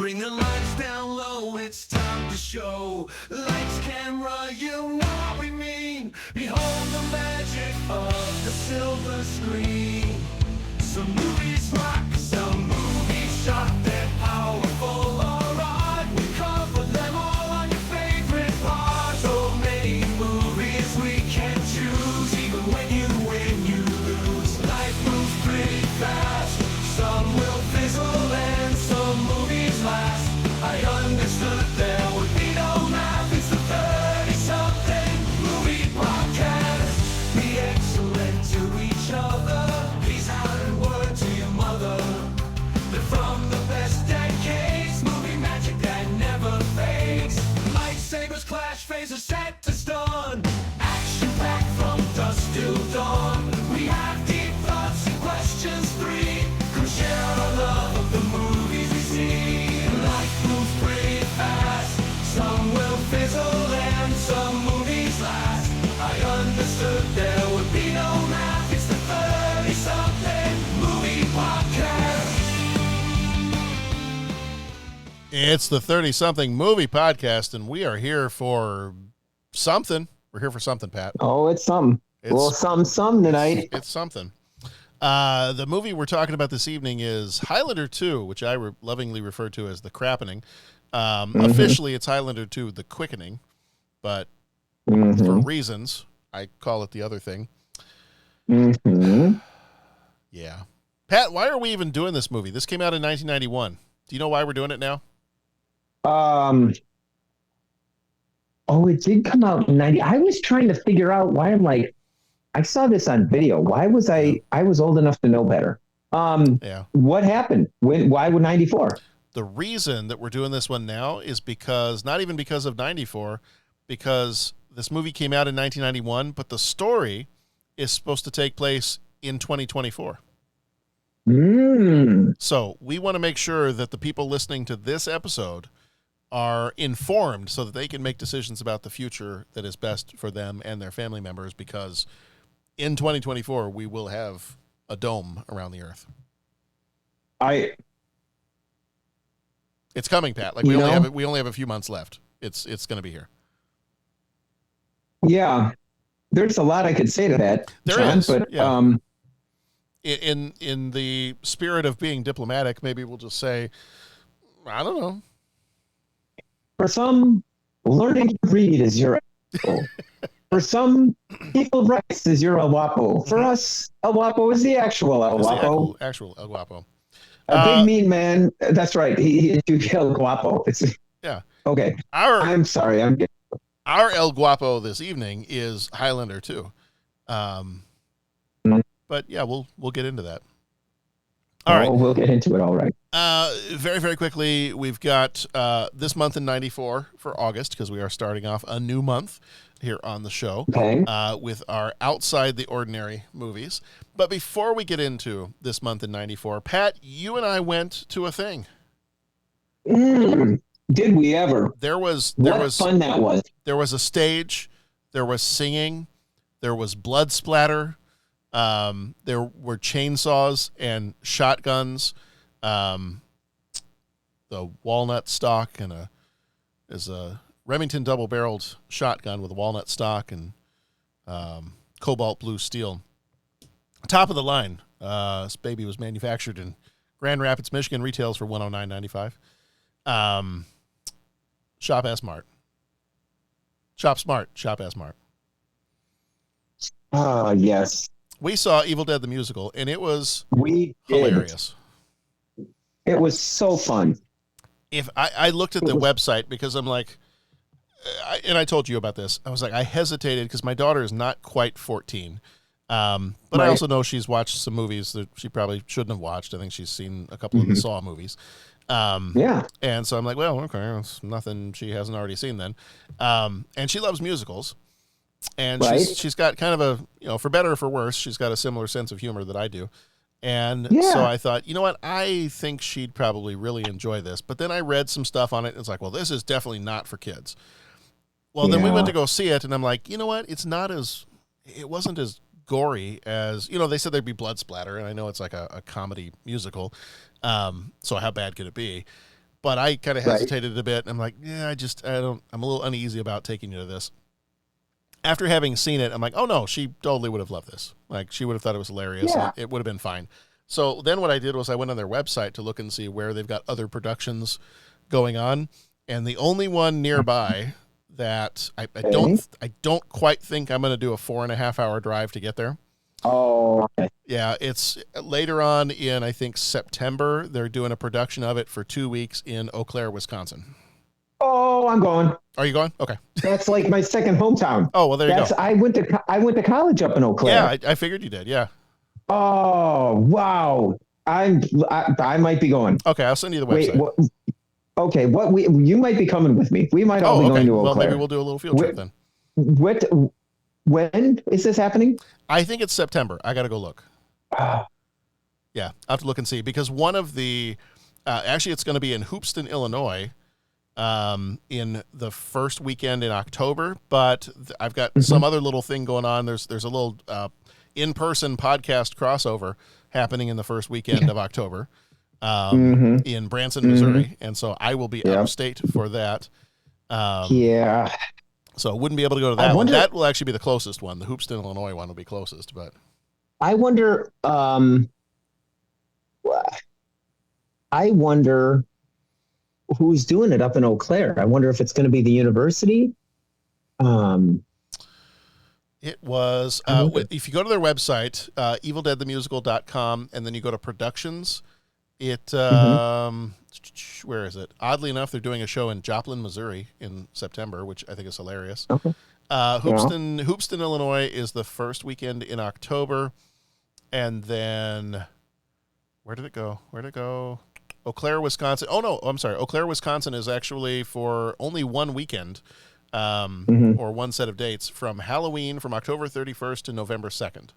Bring the lights down low, it's time to show. Lights, camera, you know what we mean. Behold the magic of the silver screen. Some movies rock, some movies shock. They're powerful, alright. We cover them all on your favorite part. So many movies we can choose. Even when you win, you lose. Life moves pretty fast. Some will fizzle and some movies last. I understood there would be no math. It's the 30-something movie podcast. Be excellent to each other. Please add a word to your mother. They're from the best decades. Movie magic that never fades. Lightsabers clash, phasers set to stun. Action packed from dusk till dawn. We have deep thoughts and questions three. Come share our love of the movies we see. Life moves pretty fast. Some will fizzle and some movies last. I understood there would be no math. It's the 30-something movie podcast. It's the 30-something movie podcast, and we are here for something. We're here for something, Pat. Oh, it's something. Well, some tonight. It's something. The movie we're talking about this evening is Highlander 2, which I lovingly refer to as the Crappening. Officially, it's Highlander 2, the Quickening, but for reasons, I call it the other thing. Yeah. Pat, why are we even doing this movie? This came out in 1991. Do you know why we're doing it now? Oh, it did come out in 90. I was trying to figure out why. I'm like, I saw this on video. Why was I was old enough to know better. What happened? Why would 94? The reason that we're doing this one now is because, not even because of 94, because this movie came out in 1991, but the story is supposed to take place in 2024. So we want to make sure that the people listening to this episode are informed so that they can make decisions about the future that is best for them and their family members, because in 2024 we will have a dome around the earth. It's coming, Pat. Like we only have a few months left. It's going to be here. Yeah. There's a lot I could say to that, there John, is, but yeah. In the spirit of being diplomatic, maybe we'll just say, I don't know. For some, learning to read is your For some, people rights is your El Guapo. For us, El Guapo is the actual El Guapo. Actual El Guapo. A big mean man. That's right. He El Guapo. Yeah. Okay. I'm sorry. Our El Guapo this evening is Highlander 2. But yeah, we'll get into that. All right. We'll get into it. All right. Very, very quickly, we've got this month in 94 for August, because we are starting off a new month here on the show with our Outside the Ordinary movies. But before we get into this month in 94, Pat, you and I went to a thing. Did we ever? There was fun that was. There was a stage, there was singing, there was blood splatter, there were chainsaws and shotguns, the walnut stock is a Remington double-barreled shotgun with a walnut stock and cobalt blue steel. Top of the line. This baby was manufactured in Grand Rapids, Michigan. Retails for $109.95. Shop S-Mart. Shop Smart. Shop S-Mart. Yes. We saw Evil Dead the Musical, and it was hilarious. It was so fun. If I looked at the website because I'm like, and I told you about this, I was like, I hesitated because my daughter is not quite 14. But I also know she's watched some movies that she probably shouldn't have watched. I think she's seen a couple of the Saw movies. And so I'm like, well, okay, it's nothing she hasn't already seen then. And she loves musicals. And she's got kind of a, for better or for worse, she's got a similar sense of humor that I do. And so I thought, you know what, I think she'd probably really enjoy this. But then I read some stuff on it, and it's like, well, this is definitely not for kids. Well, then we went to go see it, and I'm like, you know what, it wasn't as gory as, they said there'd be blood splatter, and I know it's like a comedy musical, so how bad could it be? But I kind of Right. hesitated a bit. And I'm like, yeah, I'm a little uneasy about taking you to this. After having seen it, I'm like, oh no, she totally would have loved this. Like, she would have thought it was hilarious. Yeah. And it would have been fine. So then what I did was I went on their website to look and see where they've got other productions going on. And the only one nearby that I don't quite think I'm going to do a 4.5 hour drive to get there. Oh, okay. Yeah, it's later on in, I think, September. They're doing a production of it for 2 weeks in Eau Claire, Wisconsin. Oh, I'm going. Are you going? Okay. That's like my second hometown. Oh, well, there you go. I went to college up in Eau Claire. Yeah, I figured you did. Yeah. Oh, wow. I might be going. Okay, I'll send you the website. Okay, you might be coming with me. We might all be going to Eau Claire. Well, maybe we'll do a little field trip then. When is this happening? I think it's September. I got to go look. Yeah, I have to look and see, because one of the actually it's going to be in Hoopeston, Illinois, in the first weekend in October, but I've got some other little thing going on. There's a little in-person podcast crossover happening in the first weekend of October in Branson, Missouri, and so I will be out of state for that. Yeah. So I wouldn't be able to go to that one. That will actually be the closest one. The Hoopeston, Illinois one will be closest, but I wonder who's doing it up in Eau Claire. I wonder if it's going to be the university. It was, if you go to their website, evildeadthemusical.com, and then you go to productions, where is it? Oddly enough, they're doing a show in Joplin, Missouri in September, which I think is hilarious. Okay. Hoopeston, Illinois is the first weekend in October. And then, where did it go? Eau Claire, Wisconsin. Oh, no, I'm sorry. Eau Claire, Wisconsin is actually for only one weekend, or one set of dates, from Halloween, from October 31st to November 2nd.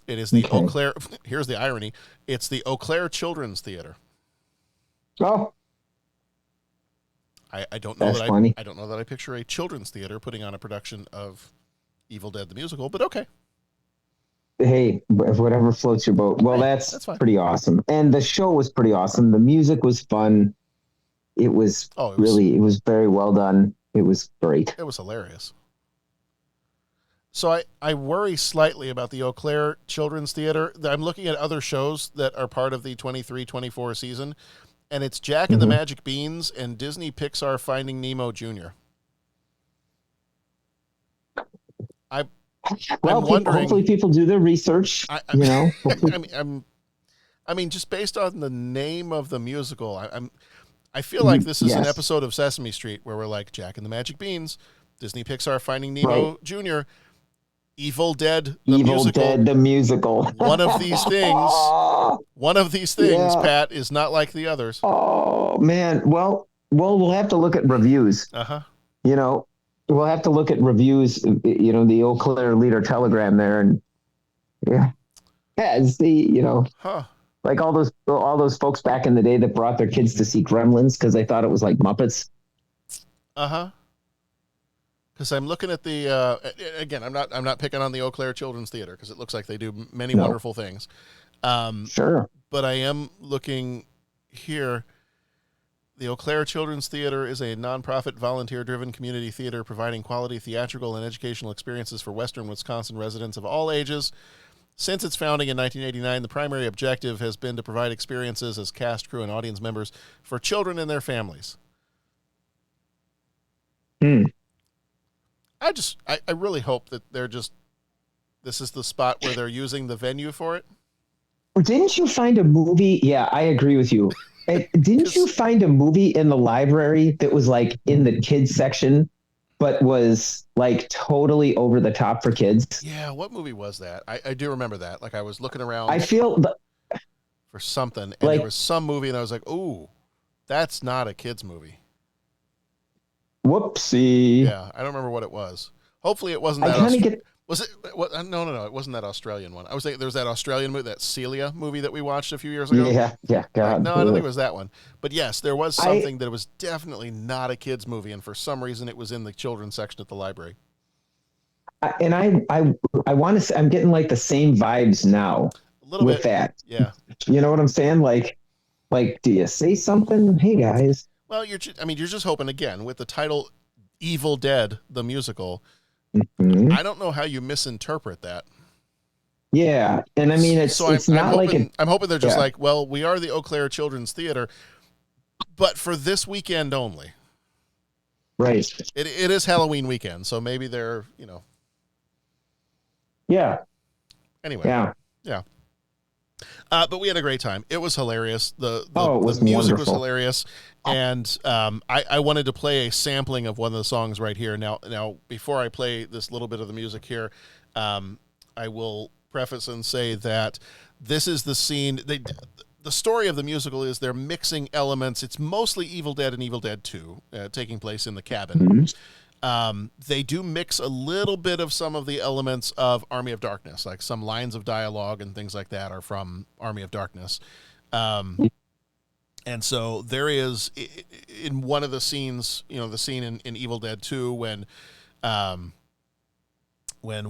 It is the Eau Claire, here's the irony, it's the Eau Claire Children's Theater. Oh. I don't know I don't know that I picture a children's theater putting on a production of Evil Dead the Musical, but okay. Hey, whatever floats your boat. Well, that's pretty awesome. And the show was pretty awesome. The music was fun. It was it was very well done. It was great. It was hilarious. So I worry slightly about the Eau Claire Children's Theater. I'm looking at other shows that are part of the 23-24 season, and it's Jack and the Magic Beans and Disney Pixar Finding Nemo Jr. I'm wondering. Hopefully, people do their research. I mean, just based on the name of the musical, I feel like this is an episode of Sesame Street where we're like Jack and the Magic Beans, Disney Pixar Finding Nemo Jr., Evil Dead the musical. One of these things, Pat, is not like the others. Oh man. Well, we'll have to look at reviews. We'll have to look at reviews, the Eau Claire Leader Telegram there, and see, like all those folks back in the day that brought their kids to see Gremlins because they thought it was like Muppets. Because I'm looking at the again, I'm not picking on the Eau Claire Children's Theater because it looks like they do many wonderful things. Sure, but I am looking here. The Eau Claire Children's Theater is a nonprofit, volunteer-driven community theater providing quality theatrical and educational experiences for Western Wisconsin residents of all ages. Since its founding in 1989, the primary objective has been to provide experiences as cast, crew, and audience members for children and their families. I really hope that this is the spot where they're using the venue for it. Didn't you find a movie? Yeah, I agree with you. Didn't you find a movie in the library that was like in the kids section, but was like totally over the top for kids? Yeah, what movie was that? I do remember that. Like I was looking around for something, and there was some movie, and I was like, "Ooh, that's not a kids movie." Whoopsie. Yeah, I don't remember what it was. Hopefully, it wasn't that. Was it? What? No. It wasn't that Australian one. I was thinking there was that Australian movie, that Celia movie that we watched a few years ago. Yeah. God. No, I don't think it was that one. But yes, there was something that was definitely not a kids movie, and for some reason, it was in the children's section at the library. I want to say I'm getting like the same vibes now with bit. That. Yeah. You know what I'm saying? Like, Like, do you say something? Hey guys. Well, you're just hoping, again, with the title Evil Dead the musical. Mhm. I don't know how you misinterpret that. Yeah, and I mean it's not hoping, like I'm hoping they're just like, well, we are the Eau Claire Children's Theater, but for this weekend only. Right. It is Halloween weekend, so maybe they're, Yeah. Anyway. Yeah. But we had a great time. It was hilarious. The it was music wonderful. was hilarious, and I wanted to play a sampling of one of the songs right here. Now, before I play this little bit of the music here, I will preface and say that this is the scene. The story of the musical is they're mixing elements. It's mostly Evil Dead and Evil Dead 2 taking place in the cabin. Mm-hmm. They do mix a little bit of some of the elements of Army of Darkness, like some lines of dialogue and things like that are from Army of Darkness. And so there is, in one of the scenes, the scene in Evil Dead 2 when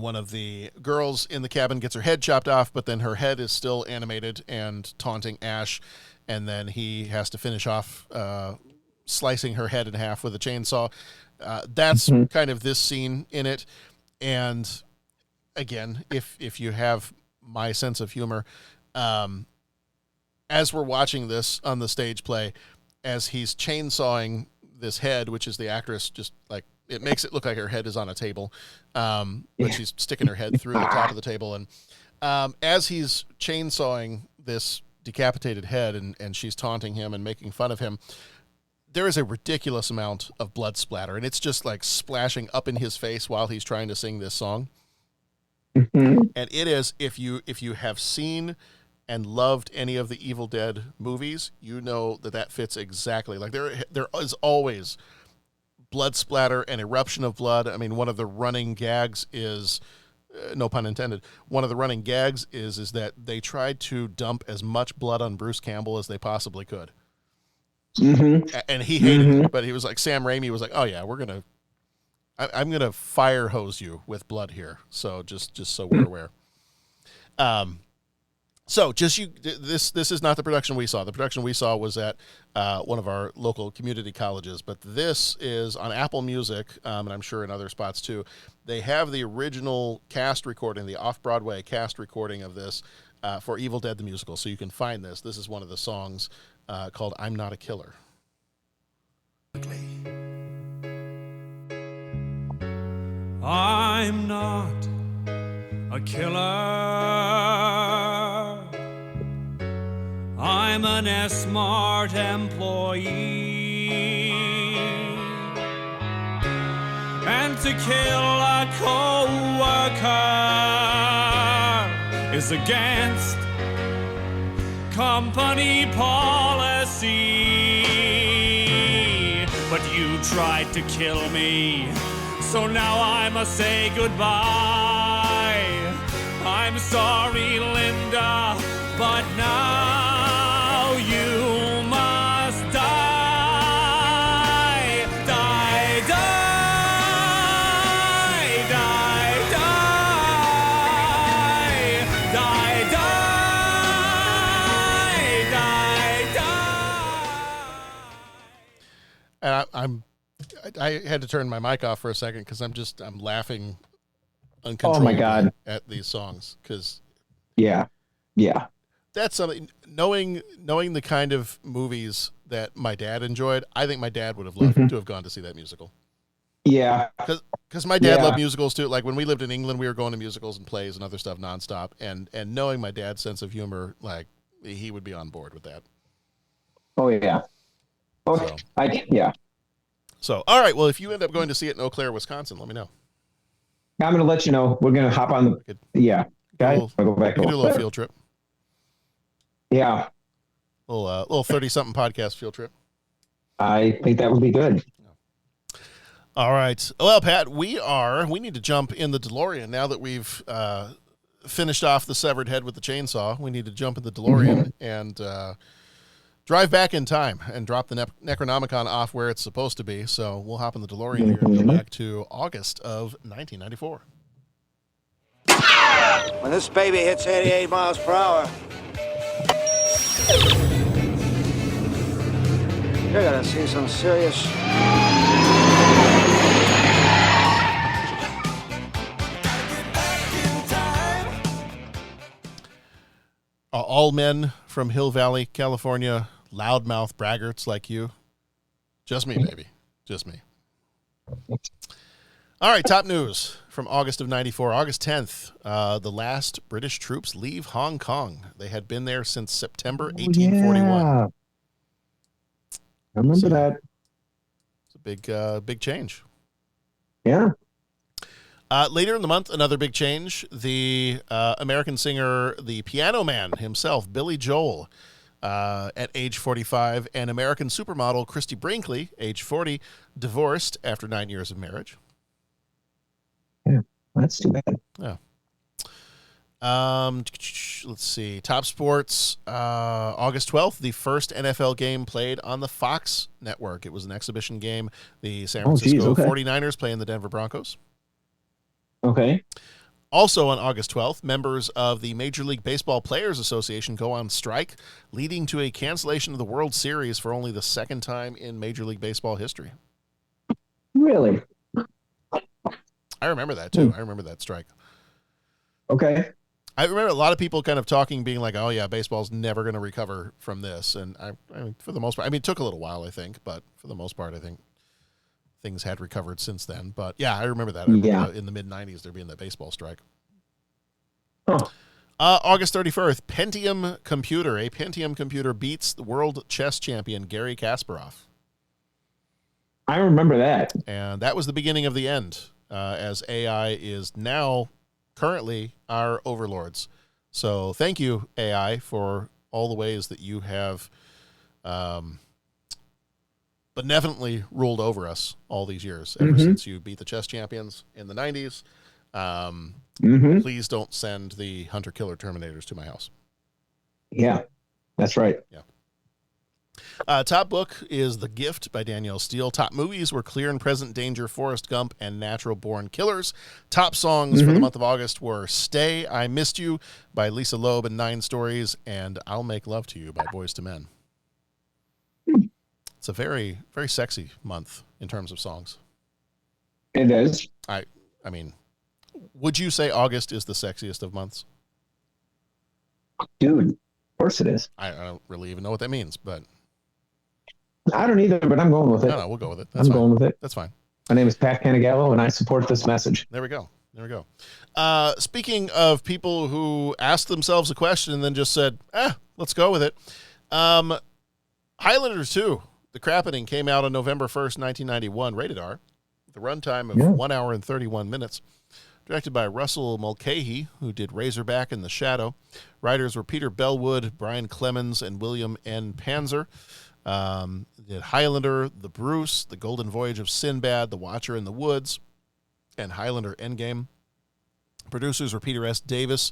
one of the girls in the cabin gets her head chopped off, but then her head is still animated and taunting Ash, and then he has to finish off slicing her head in half with a chainsaw. That's kind of this scene in it. And again, if you have my sense of humor, as we're watching this on the stage play, as he's chainsawing this head, which is the actress, just like, it makes it look like her head is on a table, but she's sticking her head through the top of the table. And as he's chainsawing this decapitated head and she's taunting him and making fun of him, there is a ridiculous amount of blood splatter, and it's just like splashing up in his face while he's trying to sing this song. Mm-hmm. And it is, if you have seen and loved any of the Evil Dead movies, you know that fits exactly. Like there is always blood splatter and eruption of blood. I mean, one of the running gags is, no pun intended, one of the running gags is that they tried to dump as much blood on Bruce Campbell as they possibly could. Mm-hmm. And he hated it, but he was like, Sam Raimi was like, oh yeah, I'm going to fire hose you with blood here. So just so we're aware. So this is not the production we saw. The production we saw was at one of our local community colleges, but this is on Apple Music, and I'm sure in other spots too. They have the original cast recording, the off-Broadway cast recording of this for Evil Dead the Musical, so you can find this. This is one of the songs called I'm Not a Killer. I'm not a killer. I'm an smart employee. And to kill a co-worker is against company policy. But you tried to kill me, so now I must say goodbye. I'm sorry, Linda, but now you must die. Die, die, die, die. Die, die, die, die. And I had to turn my mic off for a second because I'm laughing Oh uncontrollably my God. at these songs, because Yeah. that's something, knowing the kind of movies that my dad enjoyed. I think my dad would have loved to have gone to see that musical. Yeah. Because my dad Yeah. loved musicals too. Like when we lived in England, we were going to musicals and plays and other stuff nonstop. And knowing my dad's sense of humor, like he would be on board with that. Oh yeah. Oh, So. yeah. So, all right. Well, if you end up going to see it in Eau Claire, Wisconsin, let me know. I'm going to let you know. We're going to hop on the. Yeah. Guys, I'll go back We to can do a little field trip. Yeah. Little 30-something podcast field trip. I think that would be good. All right. Well, Pat, we need to jump in the DeLorean now that we've finished off the severed head with the chainsaw. We need to jump in the DeLorean and drive back in time and drop the Necronomicon off where it's supposed to be. So we'll hop in the DeLorean here and go back to August of 1994. When this baby hits 88 miles per hour, You're gonna see some serious. All men from Hill Valley, California, loudmouth braggarts like you. Just me, baby. Just me. All right, top news from August of 94. August 10th, the last British troops leave Hong Kong. They had been there since September 1841. Yeah. I remember that. It's a big change. Yeah. Later in the month, another big change. The American singer, the Piano Man himself, Billy Joel, at age 45, and American supermodel Christy Brinkley, age 40, divorced after 9 years of marriage. Yeah, that's too bad. Yeah. Let's see. Top sports. August 12th, the first NFL game played on the Fox network. It was an exhibition game. The San Francisco 49ers playing the Denver Broncos. Okay. Also on August 12th, members of the Major League Baseball Players Association go on strike, leading to a cancellation of the World Series for only the second time in Major League Baseball history. Really? I remember that, too. I remember that strike. Okay. I remember a lot of people kind of talking, being like, oh, yeah, baseball's never going to recover from this. And I mean, for the most part, I mean, it took a little while, I think, but for the most part, I think things had recovered since then. But yeah, I remember that. I remember in the mid-90s there being that baseball strike. Huh. August 31st, Pentium computer. A Pentium computer beats the world chess champion Garry Kasparov. I remember that. And that was the beginning of the end, as AI is now currently our overlords. So thank you, AI, for all the ways that you have benevolently ruled over us all these years, ever since you beat the chess champions in the 90s. Please don't send the hunter-killer Terminators to my house. Yeah, that's right. Yeah. Top book is The Gift by Danielle Steele. Top movies were Clear and Present Danger, Forrest Gump, and Natural Born Killers. Top songs for the month of August were Stay, I Missed You by Lisa Loeb and 9 Stories, and I'll Make Love to You by Boyz II Men. It's a very, very sexy month in terms of songs. It is. I mean, would you say August is the sexiest of months? Dude, of course it is. I don't really even know what that means, but I don't either, but I'm going with it. no, we'll go with it. That's I'm fine. going with it. That's fine. My name is Pat Canigallo, and I support this message. There we go. There we go. Speaking of people who asked themselves a question and then just said, let's go with it. Highlander 2, The Quickening, came out on November 1st, 1991, rated R. The runtime of 1 hour and 31 minutes. Directed by Russell Mulcahy, who did Razorback and The Shadow. Writers were Peter Bellwood, Brian Clemens, and William N. Panzer. Did Highlander, The Bruce, The Golden Voyage of Sinbad, The Watcher in the Woods, and Highlander Endgame. Producers were Peter S. Davis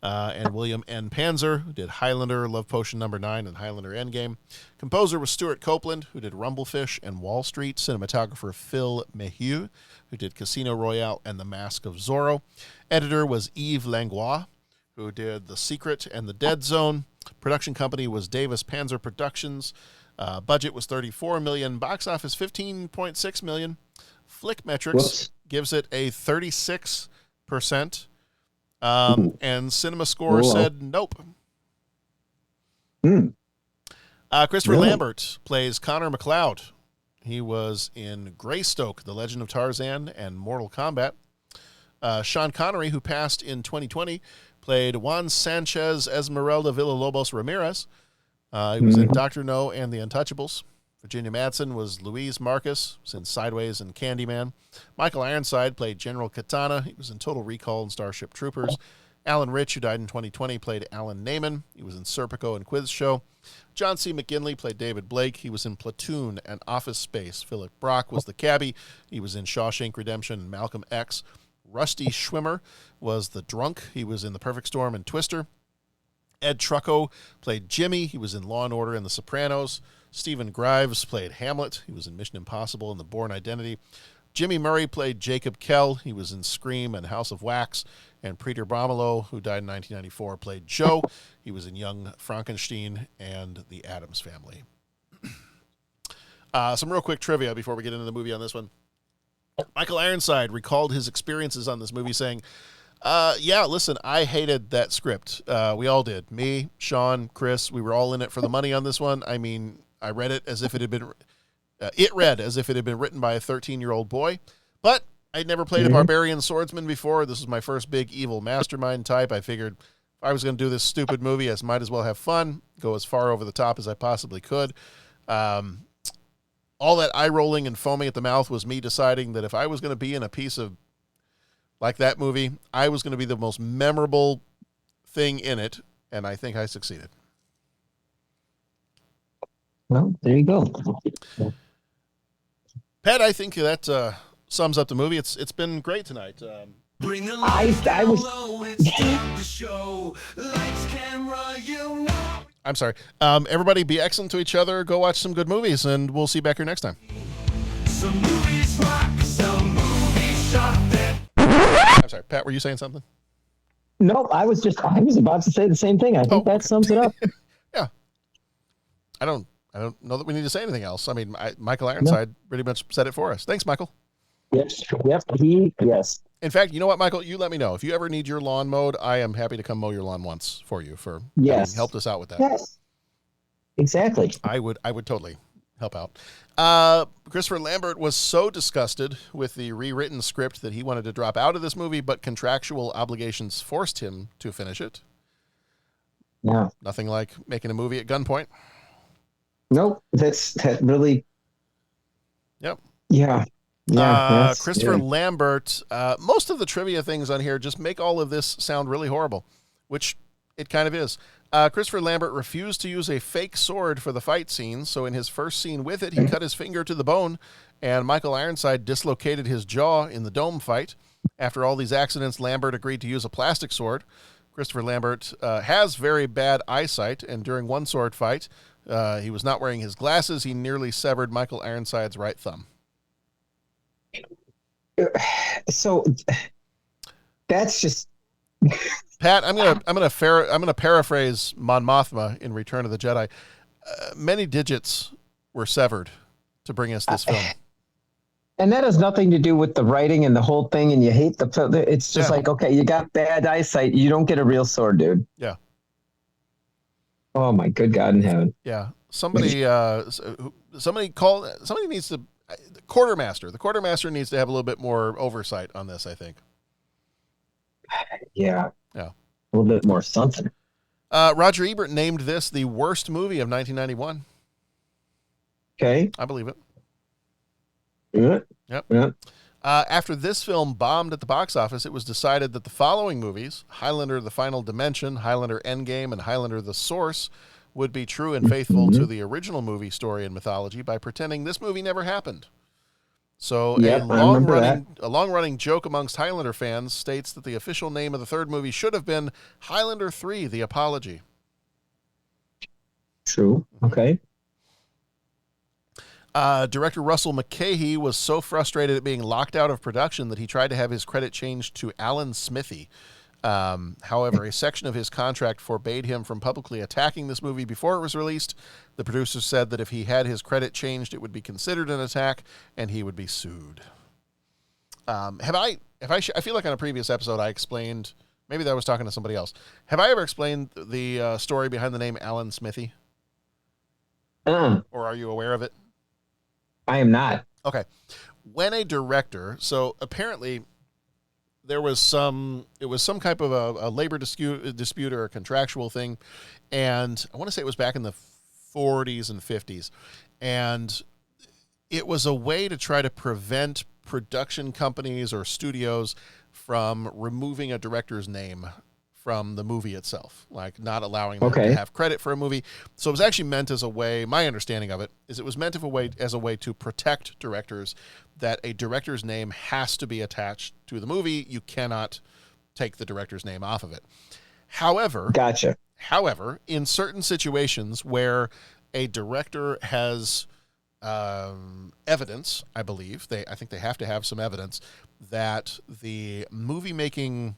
and William N. Panzer, who did Highlander, Love Potion No. 9, and Highlander Endgame. Composer was Stuart Copeland, who did Rumblefish and Wall Street. Cinematographer Phil Mayhew, who did Casino Royale and The Mask of Zorro. Editor was Yves Langlois, who did The Secret and The Dead Zone. Production company was Davis Panzer Productions. Budget was $34 million. Box office $15.6 million. Flickmetrics gives it a 36%. And Cinema Score said nope. Christopher Lambert plays Connor McLeod. He was in Greystoke, The Legend of Tarzan, and Mortal Kombat. Sean Connery, who passed in 2020, played Juan Sanchez Esmeralda Villalobos Ramirez. He was in Dr. No and The Untouchables. Virginia Madsen was Louise Marcus, was in Sideways and Candyman. Michael Ironside played General Katana. He was in Total Recall and Starship Troopers. Alan Rich, who died in 2020, played Alan Naiman. He was in Serpico and Quiz Show. John C. McGinley played David Blake. He was in Platoon and Office Space. Philip Brock was the cabbie. He was in Shawshank Redemption and Malcolm X. Rusty Schwimmer was the drunk. He was in The Perfect Storm and Twister. Ed Trucco played Jimmy. He was in Law & Order and The Sopranos. Stephen Grives played Hamlet. He was in Mission Impossible and The Bourne Identity. Jimmy Murray played Jacob Kell. He was in Scream and House of Wax. And Peter Bromelo, who died in 1994, played Joe. He was in Young Frankenstein and The Addams Family. Some real quick trivia before we get into the movie on this one. Michael Ironside recalled his experiences on this movie saying, yeah, listen, I hated that script. We all did. Me, Sean, Chris, we were all in it for the money on this one. I mean, I read it as if it had been, read as if it had been written by a 13-year-old boy, but I'd never played a barbarian swordsman before. This was my first big evil mastermind type. I figured if I was going to do this stupid movie, I might as well have fun, go as far over the top as I possibly could. All that eye rolling and foaming at the mouth was me deciding that if I was going to be in a piece of like that movie, I was going to be the most memorable thing in it, and I think I succeeded. Well, there you go. Pat, I think that sums up the movie. It's been great tonight. Bring the I was. low, it's time to show. Lights, camera, you know. I'm sorry. Everybody be excellent to each other. Go watch some good movies, and we'll see you back here next time. Some movies rock, some movies shock that. I'm sorry. Pat, were you saying something? No, I was about to say the same thing. I think that sums it up. Yeah. I don't know that we need to say anything else. I mean, Michael Ironside pretty much said it for us. Thanks, Michael. Yes. Yes. In fact, you know what, Michael? You let me know. If you ever need your lawn mowed, I am happy to come mow your lawn once for you for having helped us out with that. Yes. Exactly. I would totally help out. Christopher Lambert was so disgusted with the rewritten script that he wanted to drop out of this movie, but contractual obligations forced him to finish it. Yeah. Nothing like making a movie at gunpoint. Nope. That really. Yep. Yeah. Christopher Lambert, most of the trivia things on here just make all of this sound really horrible, which it kind of is. Christopher Lambert refused to use a fake sword for the fight scene, so in his first scene with it, he cut his finger to the bone, and Michael Ironside dislocated his jaw in the dome fight. After all these accidents, Lambert agreed to use a plastic sword. Christopher Lambert has very bad eyesight, and during one sword fight, he was not wearing his glasses. He nearly severed Michael Ironside's right thumb. So that's just Pat. I'm gonna paraphrase Mon Mothma in Return of the Jedi. Many digits were severed to bring us this film, and that has nothing to do with the writing and the whole thing. And you hate it's just like, okay, you got bad eyesight, you don't get a real sword, dude. Yeah. Oh my good God in heaven. Yeah. Somebody needs to. The quartermaster needs to have a little bit more oversight on this, I think. Yeah. A little bit more something. Roger Ebert named this the worst movie of 1991. Okay. I believe it. Yep. After this film bombed at the box office, it was decided that the following movies, Highlander: The Final Dimension, Highlander: Endgame, and Highlander: The Source, would be true and faithful to the original movie story and mythology by pretending this movie never happened. So a long-running joke amongst Highlander fans states that the official name of the third movie should have been Highlander 3: The Apology. True. Okay. Director Russell McKay was so frustrated at being locked out of production that he tried to have his credit changed to Alan Smithy. However, a section of his contract forbade him from publicly attacking this movie before it was released. The producers said that if he had his credit changed, it would be considered an attack and he would be sued. I feel like on a previous episode I explained, maybe that I was talking to somebody else. Have I ever explained the story behind the name Alan Smithy? Or are you aware of it? I am not. Okay. When a director, so apparently it was some type of a labor dispute or a contractual thing. And I want to say it was back in the 40s and 50s. And it was a way to try to prevent production companies or studios from removing a director's name from the movie itself, like not allowing them to have credit for a movie. So it was actually meant as a way, my understanding of it is it was meant as a way to protect directors, that a director's name has to be attached to the movie. You cannot take the director's name off of it. However, in certain situations where a director has evidence, I believe, I think they have to have some evidence that the movie making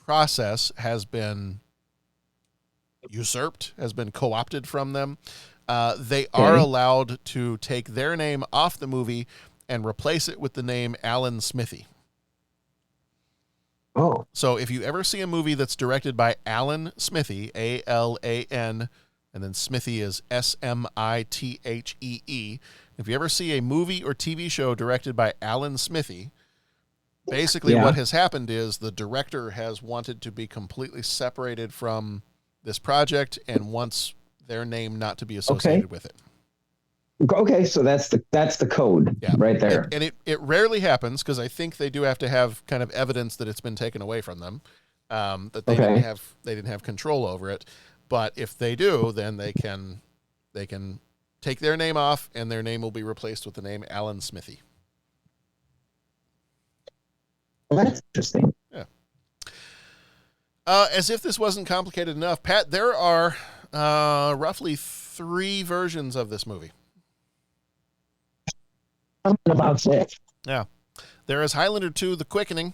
process has been usurped, has been co-opted from them. they are allowed to take their name off the movie and replace it with the name Alan Smithy. Oh. So if you ever see a movie that's directed by Alan Smithy, A-L-A-N, and then Smithy is S-M-I-T-H-E-E. If you ever see a movie or TV show directed by Alan Smithy, basically what has happened is the director has wanted to be completely separated from this project and wants their name not to be associated with it. Okay, so that's the code right there. And it rarely happens because I think they do have to have kind of evidence that it's been taken away from them, that they didn't have control over it. But if they do, then they can take their name off and their name will be replaced with the name Alan Smithy. Well, that's interesting. Yeah. As if this wasn't complicated enough, Pat, there are roughly 3 versions of this movie. About it. Yeah. There is Highlander 2, The Quickening,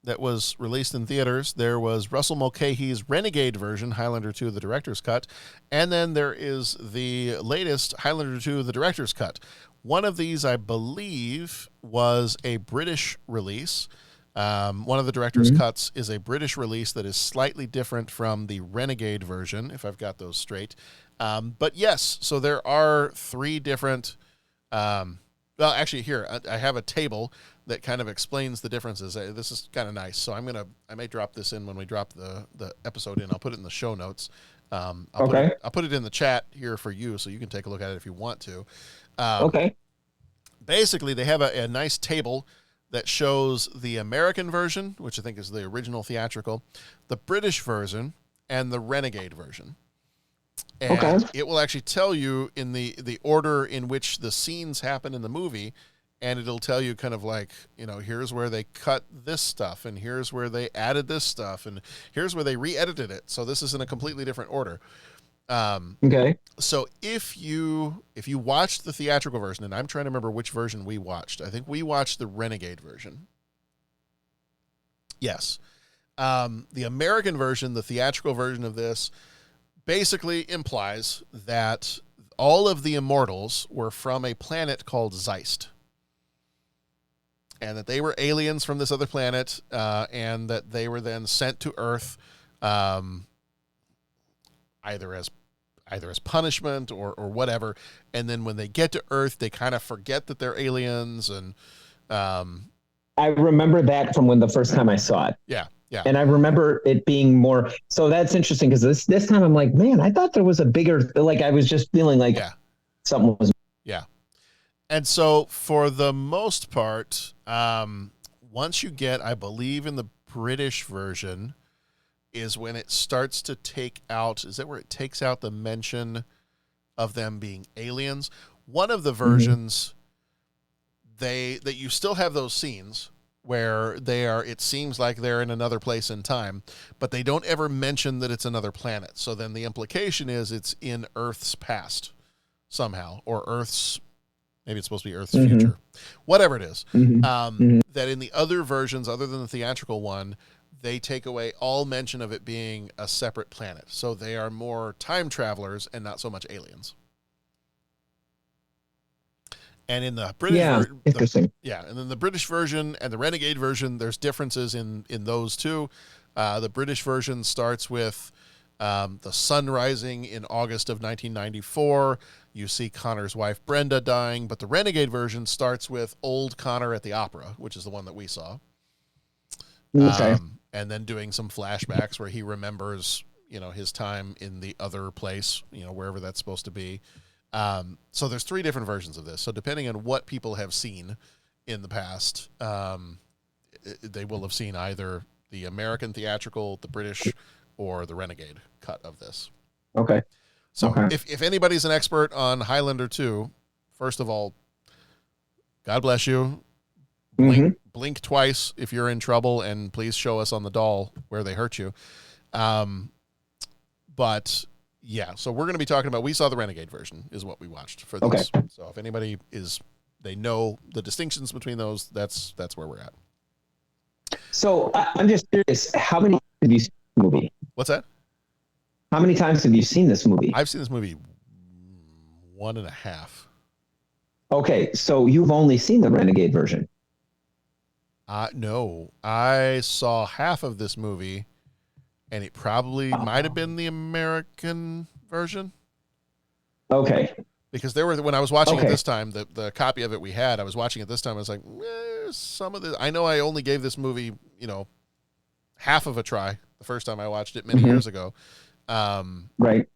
that was released in theaters. There was Russell Mulcahy's Renegade version, Highlander 2, the director's cut. And then there is the latest Highlander 2, the director's cut. One of these, I believe, was a British release. One of the director's cuts is a British release that is slightly different from the Renegade version, if I've got those straight. But yes, so there are 3 different... well, actually, here I have a table that kind of explains the differences. This is kind of nice. So I may drop this in when we drop the episode in. I'll put it in the show notes. I'll put it in the chat here for you, so you can take a look at it if you want to. Basically, they have a nice table that shows the American version, which I think is the original theatrical, the British version, and the Renegade version. And it will actually tell you in the order in which the scenes happen in the movie, and it'll tell you kind of like, here's where they cut this stuff, and here's where they added this stuff, and here's where they re-edited it. So this is in a completely different order. So if you watched the theatrical version, and I'm trying to remember which version we watched. I think we watched the Renegade version. Yes. The American version, the theatrical version of this, basically implies that all of the immortals were from a planet called Zeist. And that they were aliens from this other planet, and that they were then sent to Earth either as punishment or whatever. And then when they get to Earth, they kind of forget that they're aliens. And I remember that from when the first time I saw it. Yeah. And I remember it being more. So that's interesting because this time I'm like, man, I thought there was a bigger. Like I was just feeling like something was. Yeah. And so for the most part, once you get, I believe in the British version, is when it starts to take out. Is that where it takes out the mention of them being aliens? One of the versions, that you still have those scenes where it seems like they're in another place in time, but they don't ever mention that it's another planet. So then the implication is it's in Earth's past somehow, or maybe it's supposed to be Earth's future, whatever it is. That in the other versions, other than the theatrical one, they take away all mention of it being a separate planet. So they are more time travelers and not so much aliens. And in the British interesting. And then the British version and the Renegade version, there's differences in those two. The British version starts with the sun rising in August of 1994. You see Connor's wife Brenda dying, but the Renegade version starts with old Connor at the opera, which is the one that we saw. And then doing some flashbacks where he remembers, his time in the other place, wherever that's supposed to be. So there's 3 different versions of this. So depending on what people have seen in the past, they will have seen either the American theatrical, the British, or the Renegade cut of this. So if anybody's an expert on Highlander 2, first of all, God bless you. Blink twice if you're in trouble, and please show us on the doll where they hurt you. But yeah, so we're going to be talking about, we saw the Renegade version is what we watched for this. So if anybody they know the distinctions between those, that's where we're at. So I'm just curious, how many times have you seen this movie? What's that? How many times have you seen this movie? I've seen this movie 1.5. Okay, so you've only seen the Renegade version. No, I saw half of this movie, and it probably might have been the American version. Okay. Because when I was watching it this time, the copy of it we had, I was watching it this time. I was like, some of the. I know I only gave this movie, half of a try the first time I watched it many years ago. Right.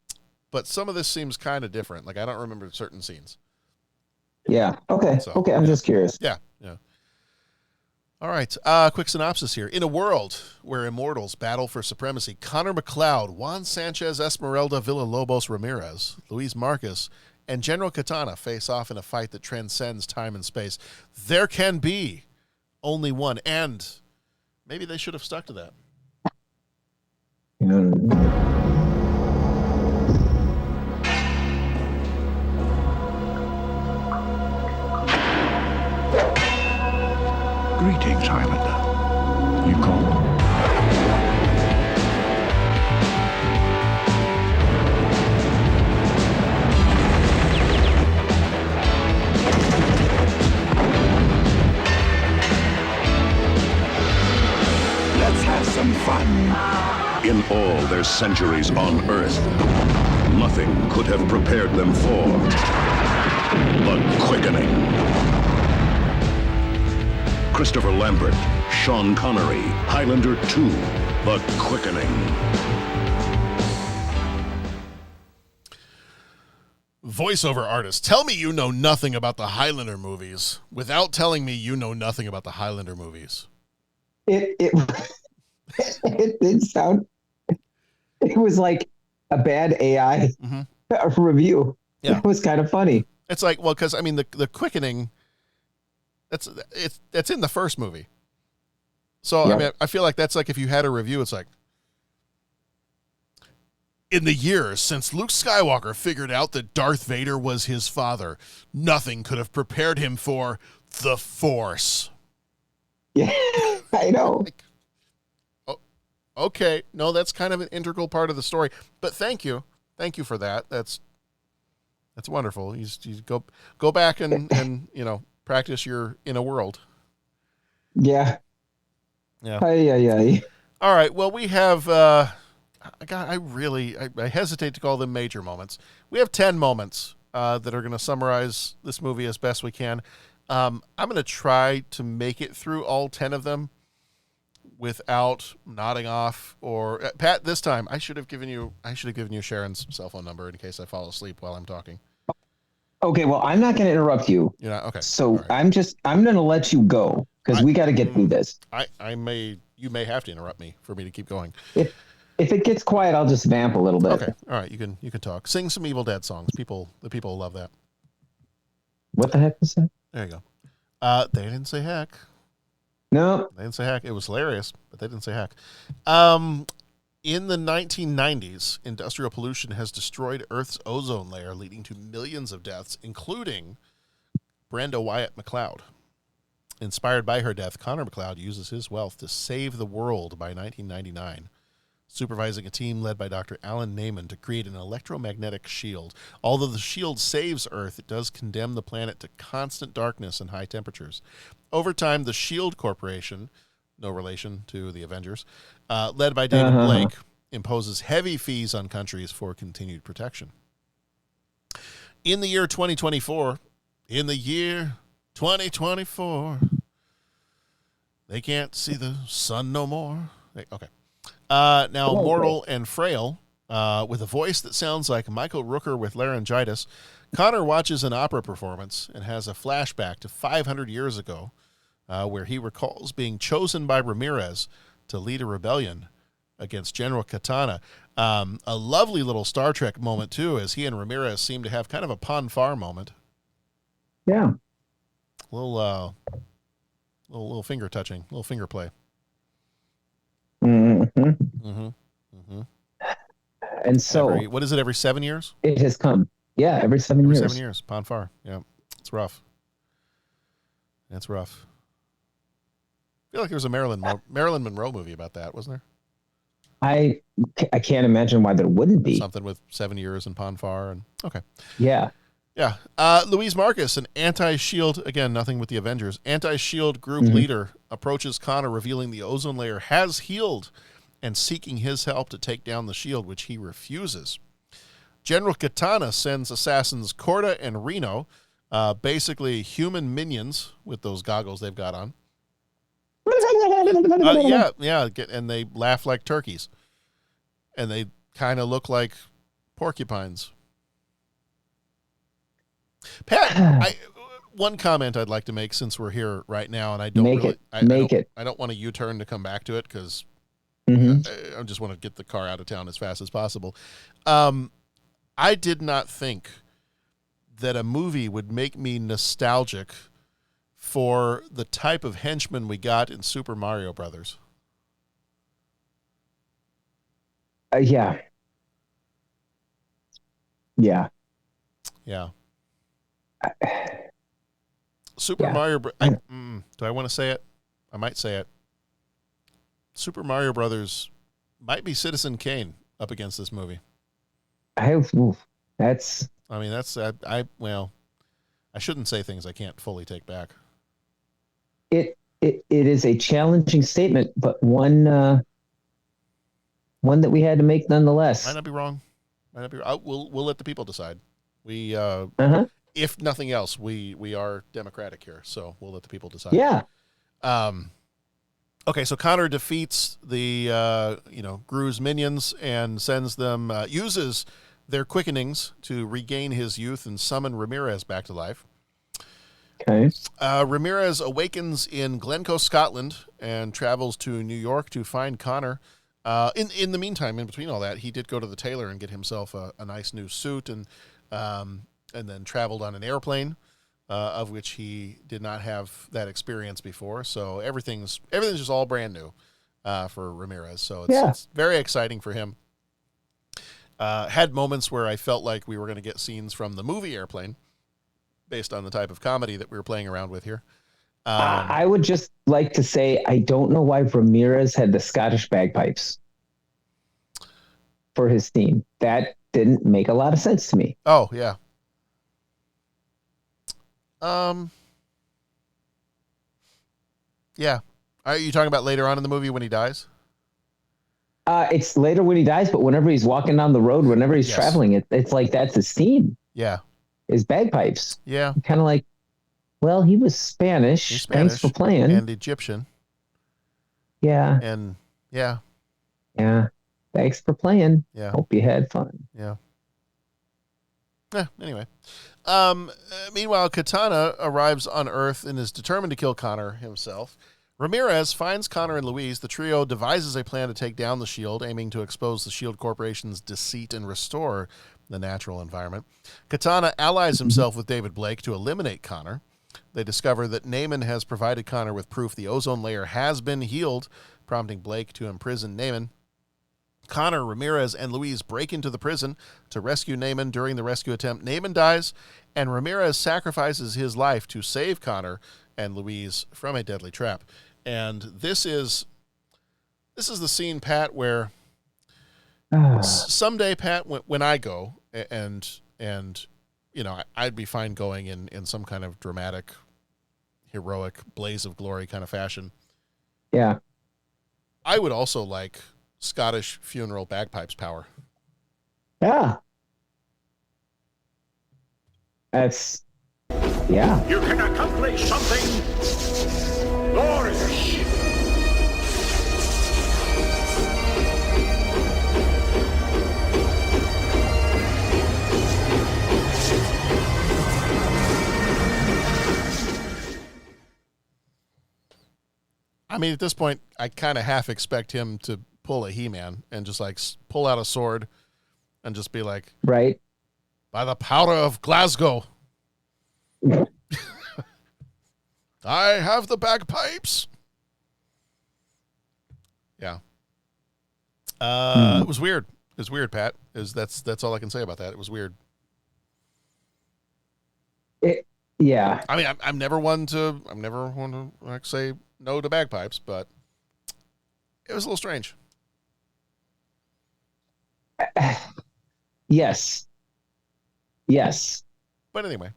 But some of this seems kind of different. Like I don't remember certain scenes. Yeah. Okay. So, okay. I'm just curious. Yeah. All right. Quick synopsis here. In a world where immortals battle for supremacy, Connor McLeod, Juan Sanchez Esmeralda Villalobos Ramirez, Luis Marcus, and General Katana face off in a fight that transcends time and space. There can be only one, and maybe they should have stuck to that. Greetings, Highlander. You called? Let's have some fun. In all their centuries on Earth, nothing could have prepared them for the Quickening. Christopher Lambert, Sean Connery, Highlander 2, The Quickening. Voiceover artist, tell me you know nothing about the Highlander movies without telling me you know nothing about the Highlander movies. It did sound. It was like a bad AI review. Yeah. It was kind of funny. It's like, well, because I mean, the Quickening. That's in the first movie. So, I mean, I feel like that's like if you had a review, it's like, in the years since Luke Skywalker figured out that Darth Vader was his father, nothing could have prepared him for the Force. Yeah, I know. Like, oh, okay. No, that's kind of an integral part of the story. But thank you. Thank you for that. That's wonderful. You go back and practice your in a world. Yeah. Yeah. Aye. All right. Well, we have, I hesitate to call them major moments. We have 10 moments that are going to summarize this movie as best we can. I'm going to try to make it through all 10 of them without nodding off or Pat, this time I should have given you Sharon's cell phone number in case I fall asleep while I'm talking. Okay, well, I'm not going to interrupt you. You're not okay. So right. I'm going to let you go because we got to get through this. You may have to interrupt me for me to keep going. If it gets quiet, I'll just vamp a little bit. Okay, all right. You can talk. Sing some Evil Dead songs. The people love that. What the heck was that? There you go. They didn't say heck. No, they didn't say heck. It was hilarious, but they didn't say heck. In the 1990s, industrial pollution has destroyed Earth's ozone layer, leading to millions of deaths, including Brenda Wyatt McLeod. Inspired by her death, Connor McLeod uses his wealth to save the world by 1999, supervising a team led by Dr. Alan Neyman to create an electromagnetic shield. Although the shield saves Earth, it does condemn the planet to constant darkness and high temperatures. Over time, the Shield Corporation, no relation to the Avengers, led by David Blake, imposes heavy fees on countries for continued protection. In the year 2024, they can't see the sun no more. Okay. Now, mortal and frail, with a voice that sounds like Michael Rooker with laryngitis, Connor watches an opera performance and has a flashback to 500 years ago, where he recalls being chosen by Ramirez to lead a rebellion against General Katana. A lovely little Star Trek moment, too, as he and Ramirez seem to have kind of a Pon farr moment. Yeah. Little finger touching, little finger play. And so, what is it? Every 7 years? It has come. Yeah, every 7 years. 7 years. Pon farr. Yeah, it's rough. It's rough. I feel like there was a Marilyn Monroe movie about that, wasn't there? I can't imagine why there wouldn't be. Something with 7 years and Pon farr and okay. Yeah. Yeah. Louise Marcus, an anti-shield, again, nothing with the Avengers, anti-shield group leader, approaches Connor, revealing the ozone layer has healed and seeking his help to take down the shield, which he refuses. General Katana sends assassins Corda and Reno, basically human minions with those goggles they've got on. And they laugh like turkeys. And they kind of look like porcupines. Pat, one comment I'd like to make since we're here right now, and I don't I don't want a U-turn to come back to it because I just want to get the car out of town as fast as possible. I did not think that a movie would make me nostalgic for the type of henchman we got in Super Mario Brothers. Yeah. Super Mario. Do I want to say it? I might say it. Super Mario Brothers might be Citizen Kane up against this movie. I shouldn't say things I can't fully take back. It is a challenging statement, but one that we had to make nonetheless. Might not be wrong. We'll let the people decide. We if nothing else, we are democratic here, so we'll let the people decide. Yeah. Okay, so Connor defeats the Gru's minions and sends them uses their quickenings to regain his youth and summon Ramirez back to life. Okay. Ramirez awakens in Glencoe, Scotland, and travels to New York to find Connor. In the meantime, in between all that, he did go to the tailor and get himself a nice new suit, and then traveled on an airplane, of which he did not have that experience before. So everything's just all brand new for Ramirez. So it's very exciting for him. Had moments where I felt like we were going to get scenes from the movie Airplane, based on the type of comedy that we were playing around with here. I would just like to say I don't know why Ramirez had the Scottish bagpipes for his theme. That didn't make a lot of sense to me. Oh, yeah. Yeah. Are you talking about later on in the movie when he dies? It's later when he dies, but whenever he's walking down the road, whenever he's traveling, it's like that's his theme. Yeah. His bagpipes. Yeah. Kind of like, well, he was Spanish. He's Spanish. Thanks for playing. And Egyptian. Yeah. And yeah. Yeah. Thanks for playing. Yeah. Hope you had fun. Yeah. Anyway. Meanwhile, Katana arrives on Earth and is determined to kill Connor himself. Ramirez finds Connor and Louise. The trio devises a plan to take down the SHIELD, aiming to expose the SHIELD Corporation's deceit and restore the natural environment. Katana allies himself with David Blake to eliminate Connor. They discover that Naaman has provided Connor with proof the ozone layer has been healed, prompting Blake to imprison Naaman. Connor, Ramirez, and Louise break into the prison to rescue Naaman. During the rescue attempt, Naaman dies, and Ramirez sacrifices his life to save Connor and Louise from a deadly trap. And this is the scene, Pat, where someday, Pat, when I go, and I'd be fine going in some kind of dramatic, heroic, blaze of glory kind of fashion. Yeah. I would also like Scottish funeral bagpipes power. Yeah. That's, yeah. You can accomplish something glorious. I mean, at this point, I kind of half expect him to pull a He-Man and just like pull out a sword and just be like, right, by the power of Glasgow, I have the bagpipes. Yeah. It was weird. It was weird, Pat. That's all I can say about that. It was weird. Yeah. I mean, I'm never one to like say no to bagpipes, but it was a little strange. Yes. But anyway,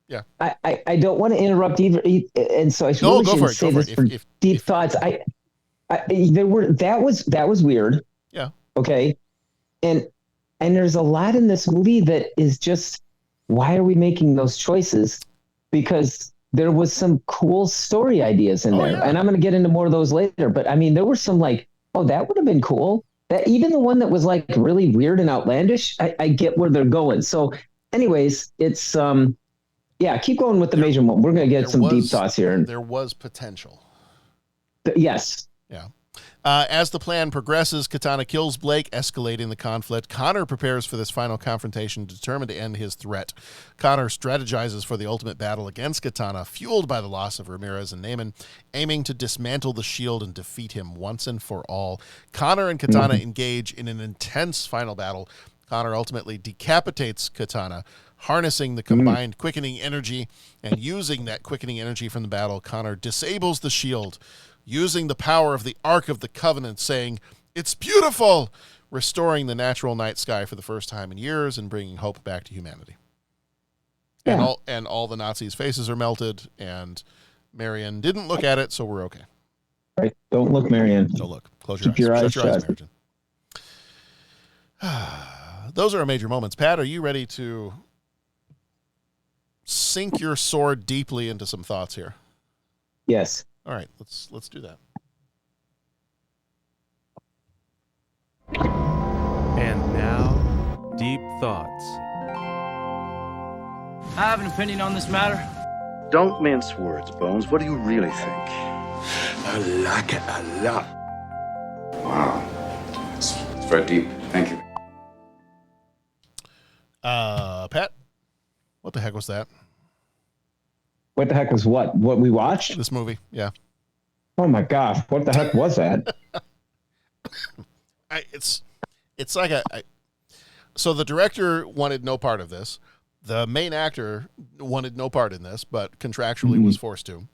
yeah. I don't want to interrupt either, and so I No, really go for shouldn't it. say Go for this it. for If deep thoughts. That was weird. yeah. Okay, and there's a lot in this movie that is just, why are we making those choices? Because there was some cool story ideas in there, yeah. and I'm going to get into more of those later. But I mean, there were some like, oh, that would have been cool. That even the one that was like really weird and outlandish, I get where they're going. So, anyways, it's yeah, keep going with the major one. We're going to get some deep thoughts here. There was potential. Yes. Yeah. As the plan progresses, Katana kills Blake, escalating the conflict. Connor prepares for this final confrontation, determined to end his threat. Connor strategizes for the ultimate battle against Katana, fueled by the loss of Ramirez and Naaman, aiming to dismantle the shield and defeat him once and for all. Connor and Katana engage in an intense final battle. Connor ultimately decapitates Katana, harnessing the combined quickening energy, and using that quickening energy from the battle, Connor disables the shield, using the power of the Ark of the Covenant, saying, "It's beautiful," restoring the natural night sky for the first time in years and bringing hope back to humanity. Yeah. And all the Nazis' faces are melted, and Marion didn't look at it, so we're okay. Right. Don't look, Marion. Don't look. Close your eyes. Keep your eyes Shut your eyes, shut. Marion. Those are our major moments. Pat, are you ready to sink your sword deeply into some thoughts here? Yes. All right, let's do that. And now, deep thoughts. I have an opinion on this matter. Don't mince words, Bones. What do you really think? I like it a lot. Wow. It's very deep. Thank you. Pat, what the heck was that? What the heck was what? What we watched? This movie, yeah. Oh my gosh, what the heck was that? It's like so the director wanted no part of this. The main actor wanted no part in this, but contractually was forced to.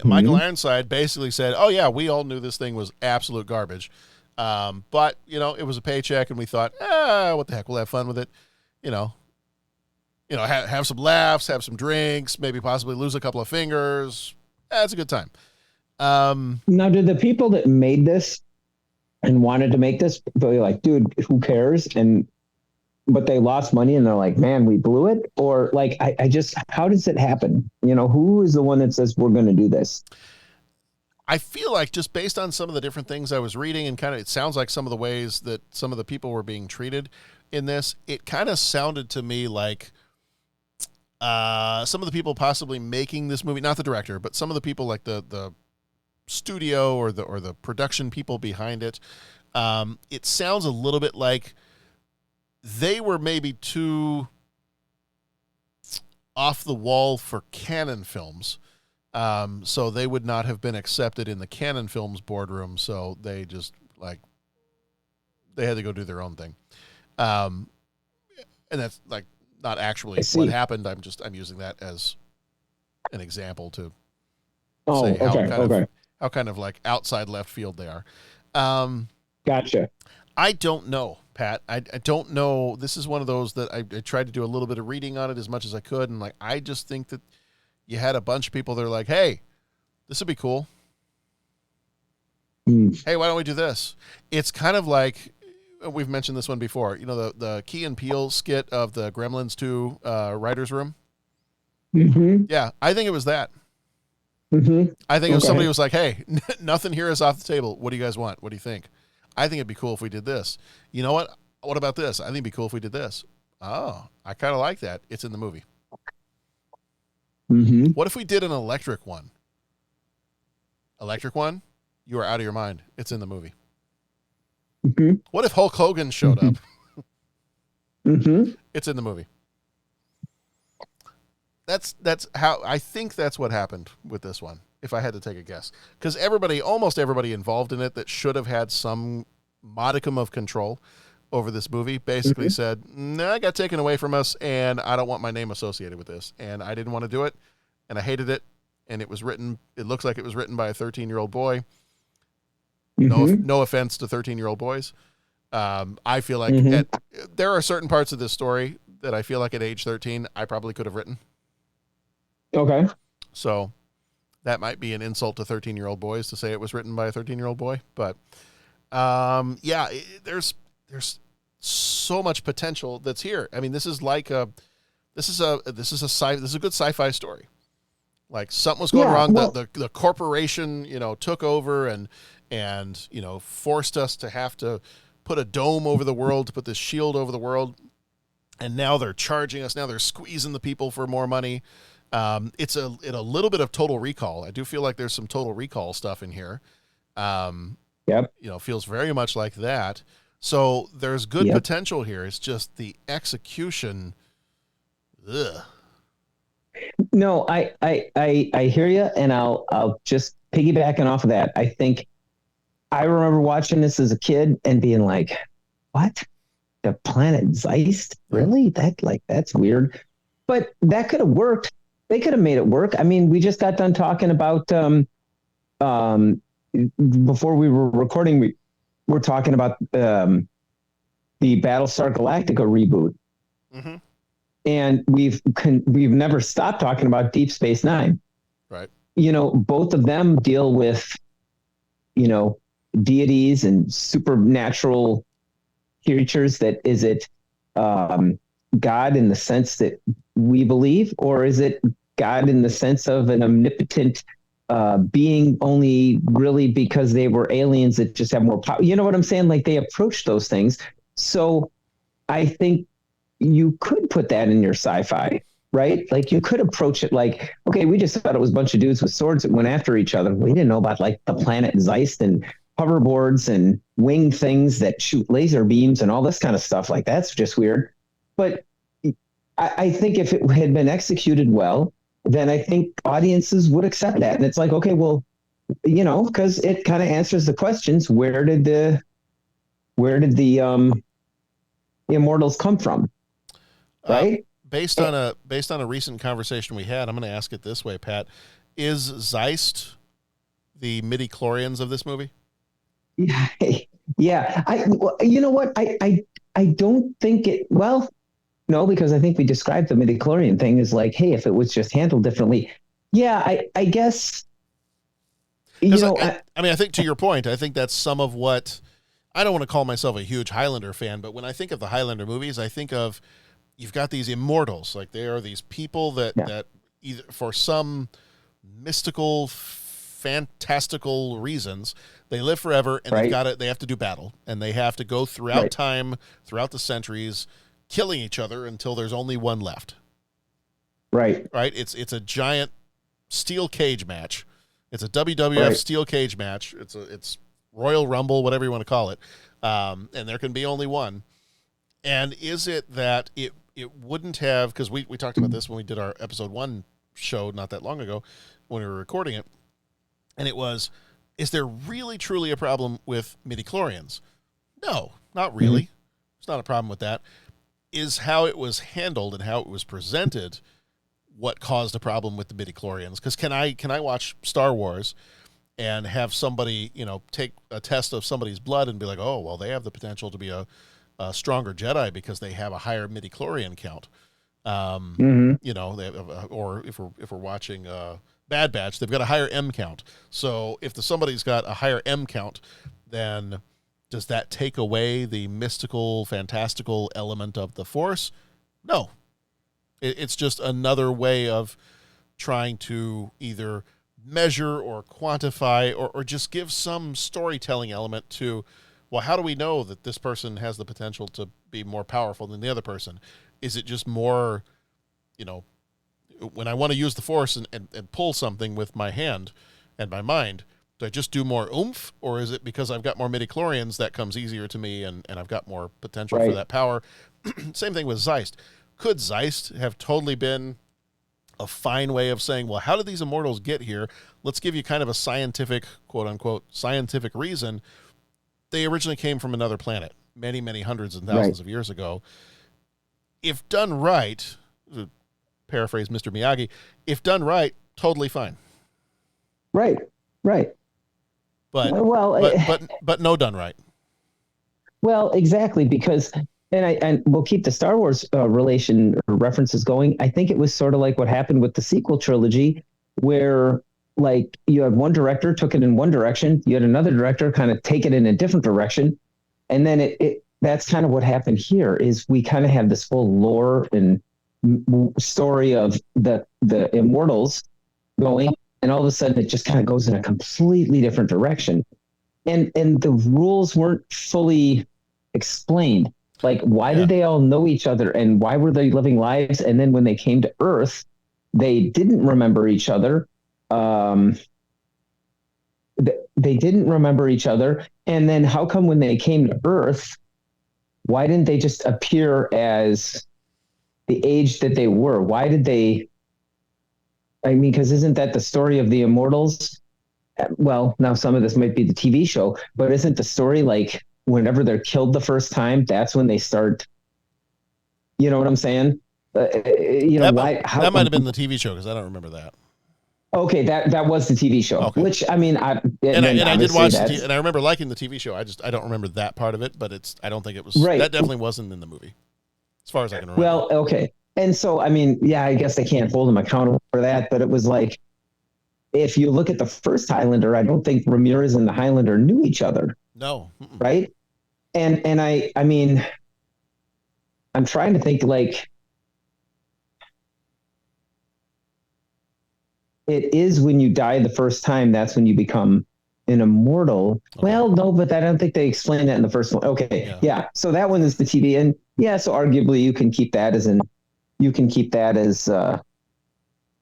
Michael Ironside basically said, "Oh yeah, we all knew this thing was absolute garbage, but it was a paycheck, and we thought, what the heck, we'll have fun with it, have some laughs, have some drinks, maybe possibly lose a couple of fingers. It's a good time." Now, did the people that made this and wanted to make this, they're like, dude, who cares? But they lost money and they're like, man, we blew it? Or like, I just, how does it happen? Who is the one that says we're going to do this? I feel like just based on some of the different things I was reading and it sounds like some of the ways that some of the people were being treated in this, it kind of sounded to me like some of the people possibly making this movie, not the director, but some of the people like the studio or the production people behind it, it sounds a little bit like they were maybe too off the wall for Canon Films, so they would not have been accepted in the Canon Films boardroom, so they just they had to go do their own thing, and that's like not actually what happened. I'm using that as an example to say how kind of like outside left field they are. Gotcha. I don't know, Pat. I don't know. This is one of those that I tried to do a little bit of reading on it as much as I could. And like, I just think that you had a bunch of people that are like, hey, this would be cool. Hey, why don't we do this? It's kind of like, we've mentioned this one before, the Key and Peele skit of the Gremlins 2 writer's room. Yeah, I think it was that. I think if somebody was like, hey, nothing here is off the table. What do you guys want? What do you think? I think it'd be cool if we did this. You know what? What about this? I think it'd be cool if we did this. Oh, I kind of like that. It's in the movie. What if we did an electric one? Electric one? You are out of your mind. It's in the movie. What if Hulk Hogan showed up? It's in the movie. That's how I think that's what happened with this one, if I had to take a guess. Because almost everybody involved in it that should have had some modicum of control over this movie basically said, nah, it got taken away from us, and I don't want my name associated with this. And I didn't want to do it, and I hated it, and it looks like it was written by a 13-year-old boy. No offense to 13-year-old boys. I feel like there are certain parts of this story that I feel like at age 13 I probably could have written. Okay. So that might be an insult to 13-year-old boys to say it was written by a 13-year-old boy, but there's so much potential that's here. I mean, this is a good sci-fi story. Like something was going wrong. Well, the corporation, took over and forced us to have to put a dome over the world, to put this shield over the world. And now they're charging us. Now they're squeezing the people for more money. It's a little bit of Total Recall. I do feel like there's some Total Recall stuff in here. Yep. Feels very much like that. So there's good potential here. It's just the execution. Ugh. No, I hear you, and I'll just piggybacking off of that. I think I remember watching this as a kid and being like, "What? The planet Zeist? Really? That's weird." But that could have worked. They could have made it work. I mean, we just got done talking about before we were recording. We were talking about the Battlestar Galactica reboot. Mm-hmm. And we've never stopped talking about Deep Space Nine. Right. Both of them deal with, deities and supernatural creatures. That is it God in the sense that we believe, or is it God in the sense of an omnipotent being only really because they were aliens that just have more power? You know what I'm saying? Like they approach those things. So I think you could put that in your sci-fi, right? Like you could approach it like, okay, we just thought it was a bunch of dudes with swords that went after each other. We didn't know about like the planet Zeist and hoverboards and winged things that shoot laser beams and all this kind of stuff. Like that's just weird. But I think if it had been executed well, then I think audiences would accept that. And it's like, okay, well, because it kind of answers the questions: where did the immortals come from? Right. Based on a recent conversation we had, I'm going to ask it this way, Pat: is Zeist the midi-chlorians of this movie? Yeah. You know what? I don't think it. Well, no, because I think we described the midi-chlorian thing as like, hey, if it was just handled differently. Yeah, I guess. I think to your point, I think that's some of what. I don't want to call myself a huge Highlander fan, but when I think of the Highlander movies, I think of. You've got these immortals, like they are these people that either for some mystical, fantastical reasons, they live forever and they have to do battle, and they have to go throughout time, throughout the centuries, killing each other until there's only one left. Right. It's a giant steel cage match. It's a WWF steel cage match. It's Royal Rumble, whatever you want to call it. And there can be only one. And is it that it wouldn't have, because we talked about this when we did our episode 1 show not that long ago when we were recording it, and it was, is there really truly a problem with midi-chlorians? No, not really. There's not a problem with that. Is how it was handled and how it was presented what caused a problem with the midi-chlorians? Because can I watch Star Wars and have somebody, take a test of somebody's blood and be like, oh, well, they have the potential to be a stronger Jedi because they have a higher midi-chlorian count. They have, or if we're watching Bad Batch, they've got a higher M count. So if somebody's got a higher M count, then does that take away the mystical, fantastical element of the Force? No. It's just another way of trying to either measure or quantify or just give some storytelling element to, well, how do we know that this person has the potential to be more powerful than the other person? Is it just more, when I want to use the Force and pull something with my hand and my mind, do I just do more oomph? Or is it because I've got more midi-chlorians that comes easier to me and I've got more potential for that power? Same thing with Zeist. Could Zeist have totally been a fine way of saying, well, how did these immortals get here? Let's give you kind of a scientific, quote unquote, scientific reason. They originally came from another planet many, many hundreds and thousands of years ago. If done right, paraphrase Mr. Miyagi, if done right, totally fine. Right. But no done right. Well, exactly, because and we'll keep the Star Wars relation or references going. I think it was sort of like what happened with the sequel trilogy, where like you had one director took it in one direction, you had another director kind of take it in a different direction, and then it that's kind of what happened here. Is we kind of have this whole lore and story of the immortals going, and all of a sudden it just kind of goes in a completely different direction, and the rules weren't fully explained. Like, why did they all know each other, and why were they living lives? And then when they came to Earth, they didn't remember each other. They didn't remember each other. And then how come when they came to Earth, why didn't they just appear as the age that they were? Why did they? I mean, because isn't that the story of the Immortals? Well, now some of this might be the TV show, but isn't the story like whenever they're killed the first time, that's when they start? You know what I'm saying? That might have been the TV show because I don't remember that. Okay, that was the TV show. Okay. Which I mean, I did watch and I remember I liking the TV show. I don't remember that part of it, but I don't think it was right. That definitely wasn't in the movie, as far as I can remember. Well, okay, and so I mean, yeah, I guess they can't hold them accountable for that, but it was like, if you look at the first Highlander, I don't think Ramirez and the Highlander knew each other. No, right? And I mean, I'm trying to think like. It is when you die the first time, that's when you become an immortal. Okay. Well, no, but I don't think they explained that in the first one. Okay. Yeah. So that one is the TV. And yeah, so arguably you can keep that as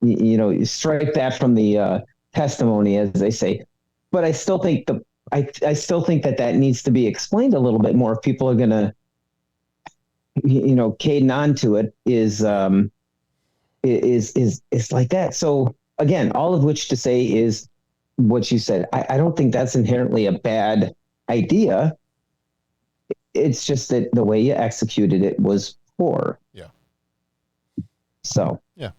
you strike that from the testimony, as they say. But I still think I still think that needs to be explained a little bit more if people are going to, cadence on to it is like that. So, again, all of which to say is what you said. I don't think that's inherently a bad idea. It's just that the way you executed it was poor. Yeah. So. Yeah.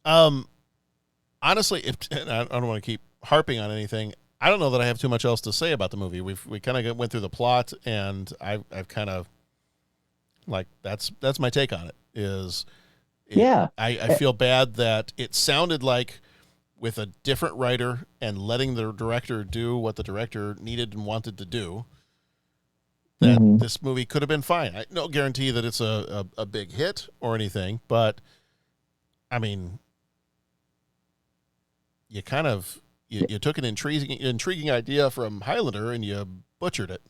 Honestly, and I don't want to keep harping on anything. I don't know that I have too much else to say about the movie. We kind of went through the plot, and I've kind of like that's my take on it. I feel bad that it sounded like with a different writer and letting the director do what the director needed and wanted to do, that this movie could have been fine. I no guarantee that it's a big hit or anything, but I mean, you kind of you took an intriguing idea from Highlander and you butchered it.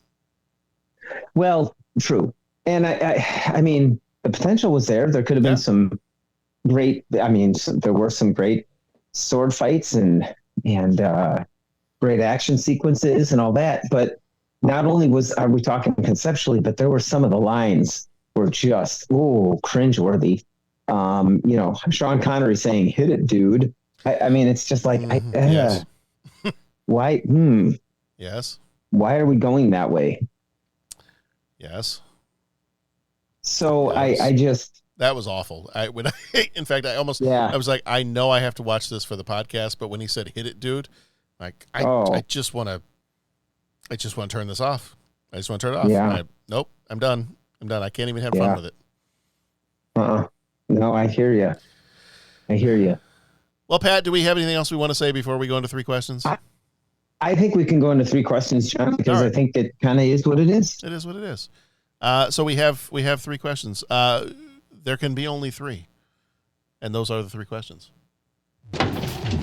Well, true, and I mean, the potential was there. There could have been some great. I mean, there were some great sword fights and great action sequences and all that. But not only are we talking conceptually, but there were some of the lines were just cringeworthy. Sean Connery saying "hit it, dude." I mean, it's just like yes. Why? Yes. Why are we going that way? Yes. So I just. That was awful. In fact, I almost, I was like, I know I have to watch this for the podcast, but when he said "hit it, dude," like I just want to turn this off. I just want to turn it off. Yeah. Nope. I'm done. I can't even have fun with it. No, I hear you. Well, Pat, do we have anything else we want to say before we go into 3 questions? I think we can go into 3 questions, John, because I think it kind of is what it is. It is what it is. So we have 3 questions. There can be only 3. And those are the 3 questions.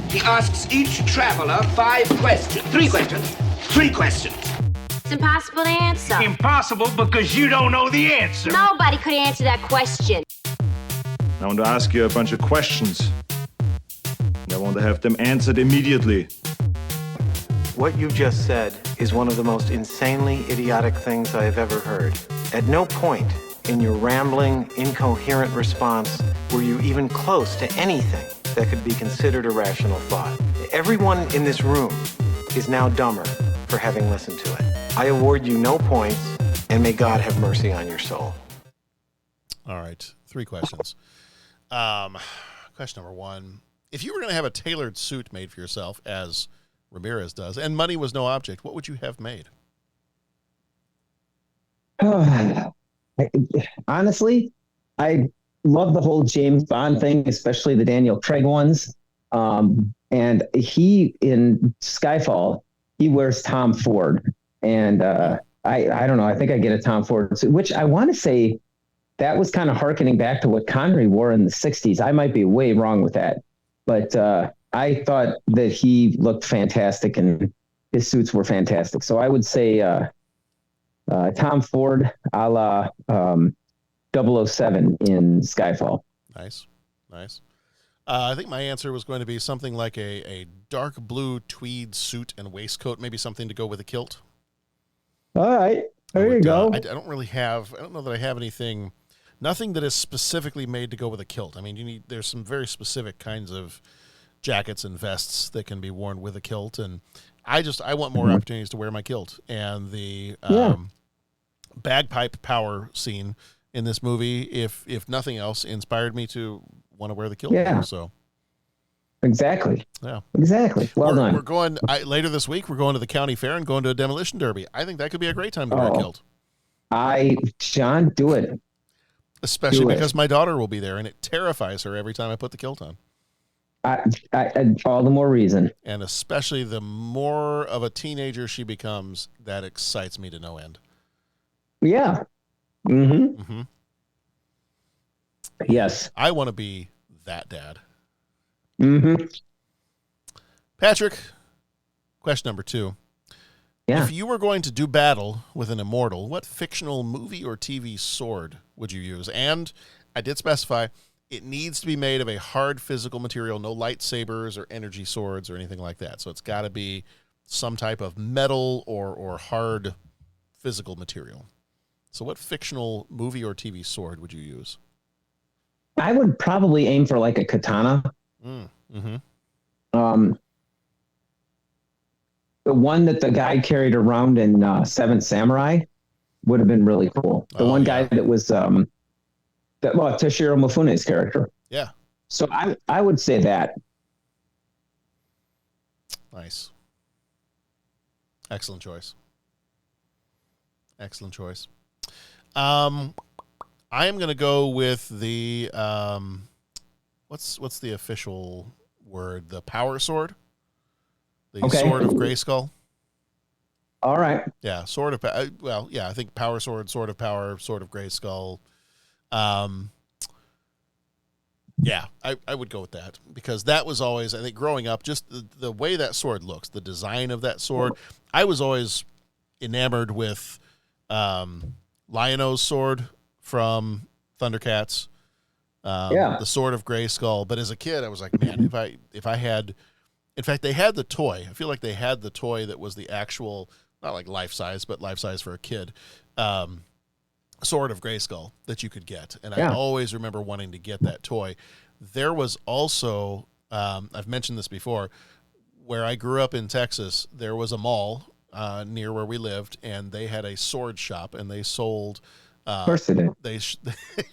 He asks each traveler 5 questions. 3 questions. 3 questions. It's impossible to answer. Impossible because you don't know the answer. Nobody could answer that question. I want to ask you a bunch of questions. I want to have them answered immediately. What you just said is one of the most insanely idiotic things I have ever heard. At no point in your rambling, incoherent response were you even close to anything that could be considered a rational thought. Everyone in this room is now dumber for having listened to it. I award you no points, and may God have mercy on your soul. All right, 3 questions. Question number 1. If you were going to have a tailored suit made for yourself, as Ramirez does, and money was no object, what would you have made? Honestly, I love the whole James Bond thing, especially the Daniel Craig ones. And he in Skyfall, he wears Tom Ford, and I don't know. I think I get a Tom Ford suit, which I want to say that was kind of harkening back to what Connery wore in the '60s. I might be way wrong with that, but I thought that he looked fantastic and his suits were fantastic. So I would say Tom Ford, a la 007 in Skyfall. Nice, nice. I think my answer was going to be something like a dark blue tweed suit and waistcoat, maybe something to go with a kilt. All right, there you go. I don't know that I have nothing that is specifically made to go with a kilt. I mean, there's some very specific kinds of jackets and vests that can be worn with a kilt, and I want more opportunities to wear my kilt. And the bagpipe power scene in this movie, if nothing else, inspired me to want to wear the kilt. Yeah. So exactly. Yeah. Exactly. Well done. We're going later this week. We're going to the county fair and going to a demolition derby. I think that could be a great time to wear a kilt. John, do it. Especially because my daughter will be there, and it terrifies her every time I put the kilt on. All the more reason. And especially the more of a teenager she becomes, that excites me to no end. Yeah. Mm-hmm. Mm-hmm. Yes. I want to be that dad. Mm-hmm. Patrick, question number 2. Yeah. If you were going to do battle with an immortal, what fictional movie or TV sword would you use? And I did specify it needs to be made of a hard physical material, no lightsabers or energy swords or anything like that. So it's got to be some type of metal or hard physical material. So what fictional movie or TV sword would you use? I would probably aim for like a katana. Mm-hmm. The one that the guy carried around in Seventh Samurai would have been really cool. The one guy that was Toshiro Mifune's character. Yeah. So I would say that. Nice. Excellent choice. Excellent choice. I am going to go with the what's the official word? The power sword. The Sword of Grayskull. All right. Yeah, Sword of I think Power Sword, Sword of Power, Sword of Grayskull. Yeah, I would go with that because that was always, I think, growing up, just the way that sword looks, the design of that sword. I was always enamored with Lion-O's sword from Thundercats. The Sword of Grayskull. But as a kid, I was like, man, if I had. In fact, they had the toy. I feel like they had the toy that was the actual, not like life size, but life size for a kid, Sword of Grayskull that you could get. And I always remember wanting to get that toy. There was also, I've mentioned this before, where I grew up in Texas, there was a mall near where we lived, and they had a sword shop, and they sold. Of course they did.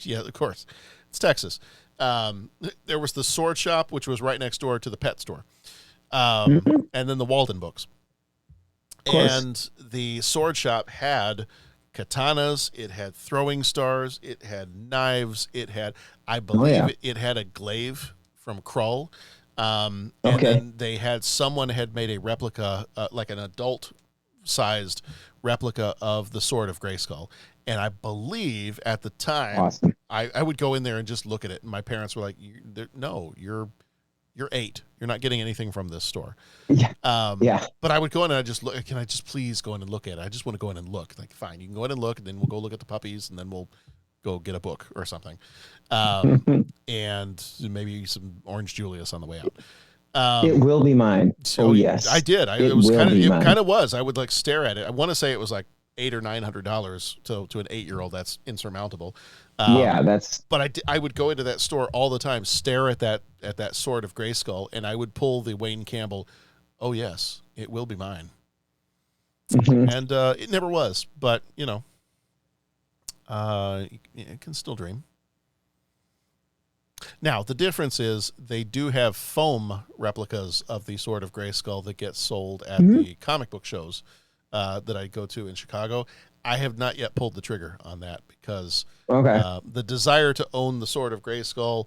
Yeah, of course. It's Texas. There was the sword shop, which was right next door to the pet store. And then the Walden books. And the sword shop had katanas, it had throwing stars, it had knives, it had, I believe it had a glaive from Krull. And then they had, someone had made a replica, like an adult-sized replica of the Sword of Grayskull. And I believe at the time, I would go in there and just look at it. And my parents were like, no, you're 8. You're not getting anything from this store. Yeah. But I would go in and I just look. Can I just please go in and look at it? I just want to go in and look. Like, fine, you can go in and look, and then we'll go look at the puppies, and then we'll go get a book or something, and maybe some Orange Julius on the way out. It will be mine. So yes, I did. It kind of was. I would like stare at it. I want to say it was like $800 or $900 to an 8-year-old. That's insurmountable. But I would go into that store all the time, stare at that Sword of Grayskull, and I would pull the Wayne Campbell. Oh yes, it will be mine. And it never was, but you can still dream. Now the difference is they do have foam replicas of the Sword of Grayskull that get sold at the comic book shows that I go to in Chicago. I have not yet pulled the trigger on that because the desire to own the Sword of Grayskull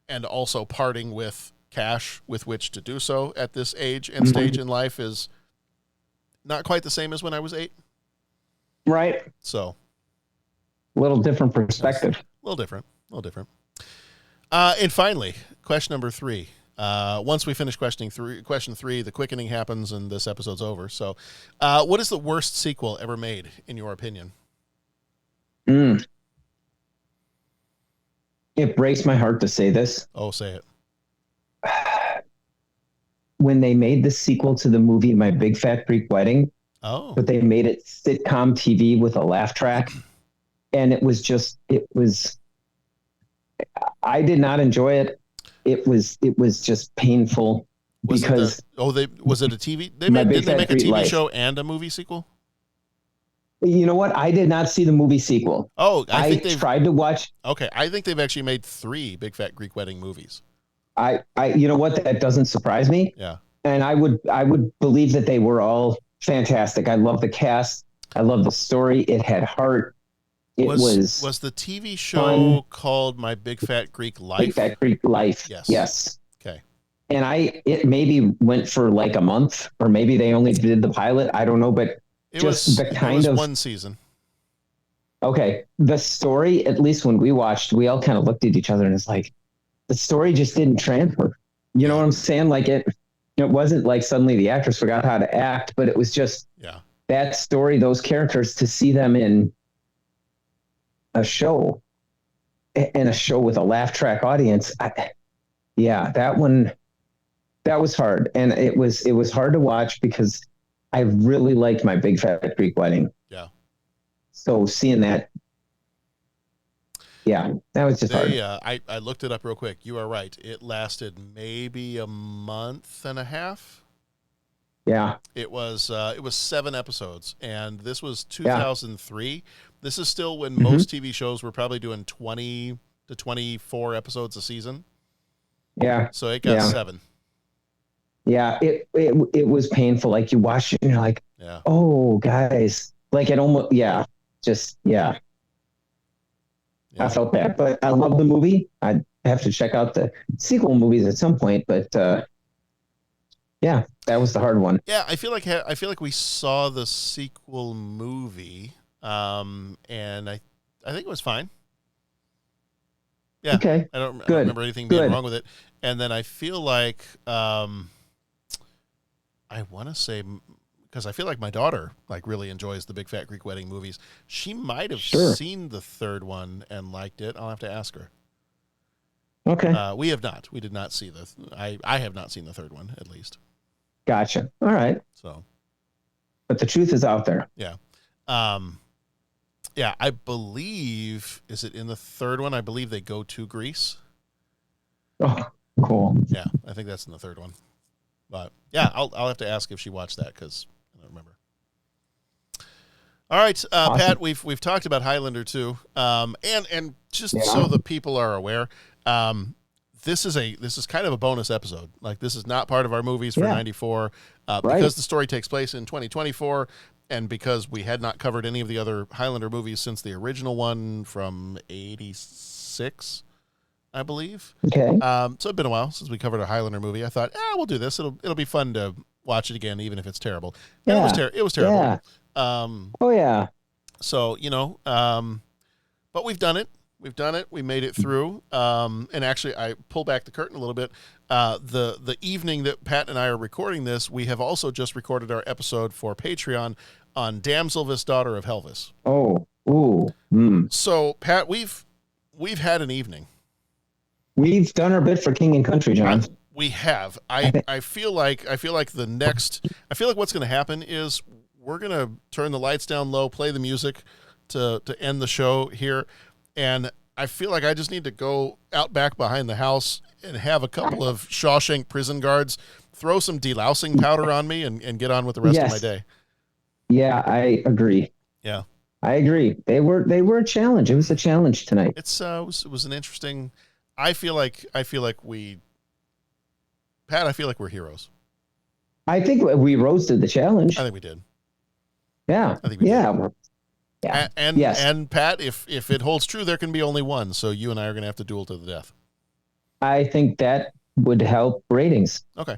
and also parting with cash with which to do so at this age and stage in life is not quite the same as when I was 8. Right. So. A little different perspective. A little different. And finally, question number 3. Once we finish question 3, the quickening happens and this episode's over. So, what is the worst sequel ever made, in your opinion? It breaks my heart to say this. Oh, say it. When they made the sequel to the movie My Big Fat Greek Wedding, but they made it sitcom TV with a laugh track, and it was I did not enjoy it. It was just painful because was it a TV? Did they make a TV show and a movie sequel? You know what? I did not see the movie sequel. Oh, I think they've tried to watch. Okay, I think they've actually made 3 Big Fat Greek Wedding movies. You know what? That doesn't surprise me. Yeah, and I would believe that they were all fantastic. I love the cast. I love the story. It had heart. Was the TV show called My Big Fat Greek Life? Big Fat Greek Life. Yes. Okay. And it maybe went for like a month, or maybe they only did the pilot. I don't know, but it was one season. Okay. The story, at least when we watched, we all kind of looked at each other and it's like, the story just didn't transfer. You know what I'm saying? Like it wasn't like suddenly the actors forgot how to act, but it was just that story, those characters, to see them in a show with a laugh track audience. That was hard. And it was hard to watch because I really liked My Big Fat Greek Wedding. Yeah. So seeing that, that was just hard. I looked it up real quick. You are right. It lasted maybe a month and a half. Yeah. It was 7 episodes, and this was 2003. This is still when most TV shows were probably doing 20 to 24 episodes a season. Yeah. So it got 7. Yeah. It was painful. Like you watch it and you're like, oh guys, like it almost, I felt bad, but I love the movie. I have to check out the sequel movies at some point, but that was the hard one. Yeah, I feel like we saw the sequel movie, and I think it was fine. Yeah. Okay. I don't remember anything being wrong with it. And then I feel like I want to say, because I feel like my daughter really enjoys the Big Fat Greek Wedding movies. She might have seen the third one and liked it. I'll have to ask her. Okay. We have not. We did not see I have not seen the third one, at least. Gotcha. All right. So, but the truth is out there. Yeah. I believe, is it in the third one? I believe they go to Greece. Oh, cool. Yeah, I think that's in the third one. But yeah, I'll have to ask if she watched that because I don't remember. All right, awesome. Pat, we've talked about Highlander too, and just so the people are aware, this is kind of a bonus episode. Like, this is not part of our movies for 94, because the story takes place in 2024, and because we had not covered any of the other Highlander movies since the original one from 86, I believe. Okay. So it's been a while since we covered a Highlander movie. I thought, we'll do this. It'll be fun to watch it again, even if it's terrible. And it was terrible. Yeah. Oh yeah. So, but we've done it. We made it through. And actually, I pull back the curtain a little bit. The evening that Pat and I are recording this, we have also just recorded our episode for Patreon on Damselvis, Daughter of Helvis. Oh, ooh. Mm. So, Pat, we've had an evening. We've done our bit for King and Country, John. We have. I feel like what's going to happen is we're going to turn the lights down low, play the music to end the show here. And I feel like I just need to go out back behind the house and have a couple of Shawshank prison guards throw some delousing powder on me and get on with the rest of my day. Yeah, I agree. Yeah. I agree. They were a challenge. It was a challenge tonight. It was an interesting. I feel like we're heroes. I think we rose to the challenge. I think we did. Yeah. I think we Yeah. did. Yeah. And Pat, if it holds true, there can be only one. So you and I are going to have to duel to the death. I think that would help ratings. Okay.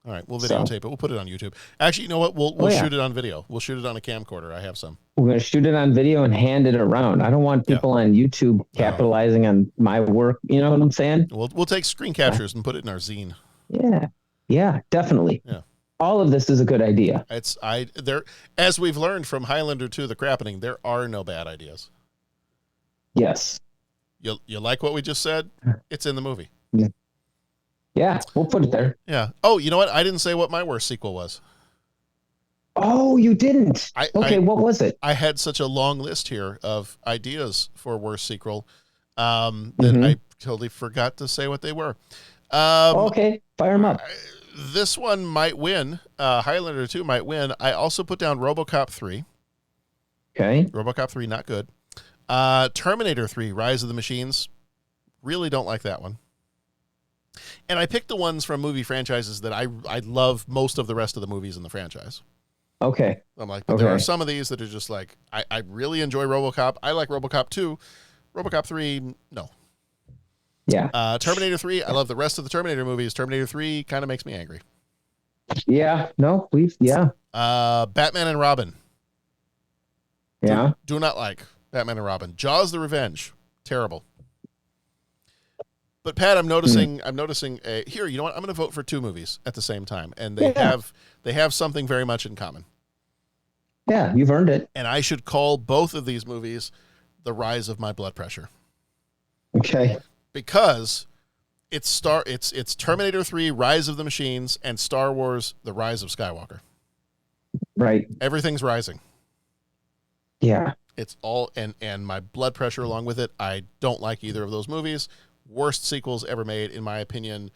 All right. We'll videotape it. We'll put it on YouTube. Actually, you know what? We'll shoot it on video. We'll shoot it on a camcorder. I have some. We're going to shoot it on video and hand it around. I don't want people on YouTube capitalizing on my work. You know what I'm saying? We'll take screen captures and put it in our zine. Yeah. Yeah, definitely. Yeah. All of this is a good idea. As we've learned from Highlander 2, The Quickening, there are no bad ideas. Yes. You like what we just said? It's in the movie. Yeah, we'll put it there. Yeah. Oh, you know what? I didn't say what my worst sequel was. Oh, you didn't? What was it? I had such a long list here of ideas for worst sequel that I totally forgot to say what they were. Okay, fire them up. This one might win. Highlander 2 might win. I also put down RoboCop 3. Okay. RoboCop 3, not good. Terminator 3, Rise of the Machines. Really don't like that one. And I picked the ones from movie franchises that I love most of the rest of the movies in the franchise. Okay. I'm like, but there are some of these that are just like, I really enjoy RoboCop. I like RoboCop 2. RoboCop 3, no. Yeah. Terminator 3, I love the rest of the Terminator movies. Terminator 3 kind of makes me angry. Yeah. No, please. Yeah. Batman and Robin. Yeah. Do not like Batman and Robin. Jaws the Revenge. Terrible. But Pat, I'm noticing here, you know what? I'm going to vote for two movies at the same time. And they have something very much in common. Yeah, you've earned it. And I should call both of these movies The Rise of My Blood Pressure. Okay. Because it's Terminator 3, Rise of the Machines, and Star Wars, The Rise of Skywalker. Right. Everything's rising. Yeah. It's all, and my blood pressure along with it. I don't like either of those movies. Worst sequels ever made, in my opinion.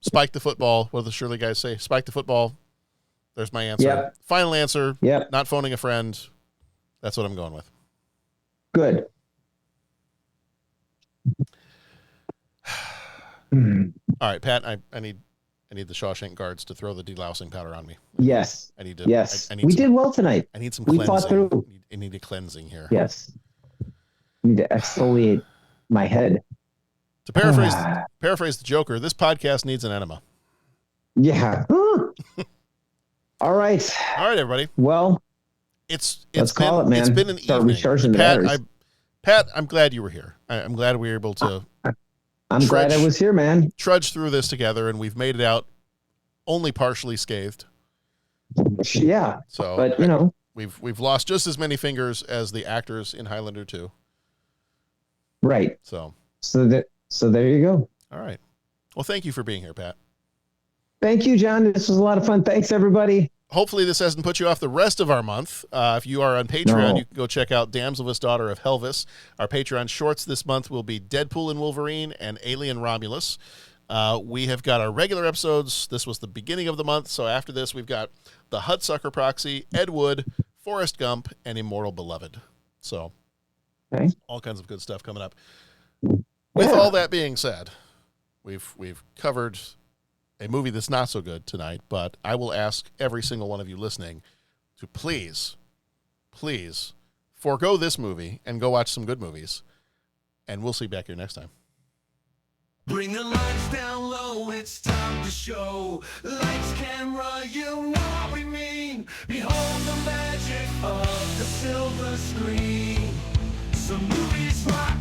Spike the Football. What do the Shirley guys say? Spike the Football. There's my answer. Yep. Final answer. Yep. Not phoning a friend. That's what I'm going with. Good. All right, Pat, I need the Shawshank guards to throw the delousing powder on me. Yes. I need to. Yes. I need we some, did well tonight. I need some we cleansing. Fought through. I need a cleansing here. Yes. I need to exfoliate my head. To paraphrase the Joker, this podcast needs an enema. Yeah. All right. All right, everybody. Well, let's call it, man. It's been an Start evening. recharging the batteries. Pat, I'm glad you were here. I'm glad we were able to. I'm glad I was here, man. Trudge through this together, and we've made it out only partially scathed. Yeah. So, but you know, we've lost just as many fingers as the actors in Highlander 2. Right. So there you go. All right. Well, thank you for being here, Pat. Thank you, John. This was a lot of fun. Thanks, everybody. Hopefully this hasn't put you off the rest of our month. If you are on Patreon, you can go check out Damselvis Daughter of Helvis. Our Patreon shorts this month will be Deadpool and Wolverine and Alien Romulus. We have got our regular episodes. This was the beginning of the month, so after this we've got The Hudsucker Proxy, Ed Wood, Forrest Gump, and Immortal Beloved. So all kinds of good stuff coming up. With all that being said, we've covered a movie that's not so good tonight, but I will ask every single one of you listening to please forego this movie and go watch some good movies, and we'll see you back here next time. Bring the lights down low, it's time to show. Lights, camera, you know what we mean. Behold the magic of the silver screen. Some movies rock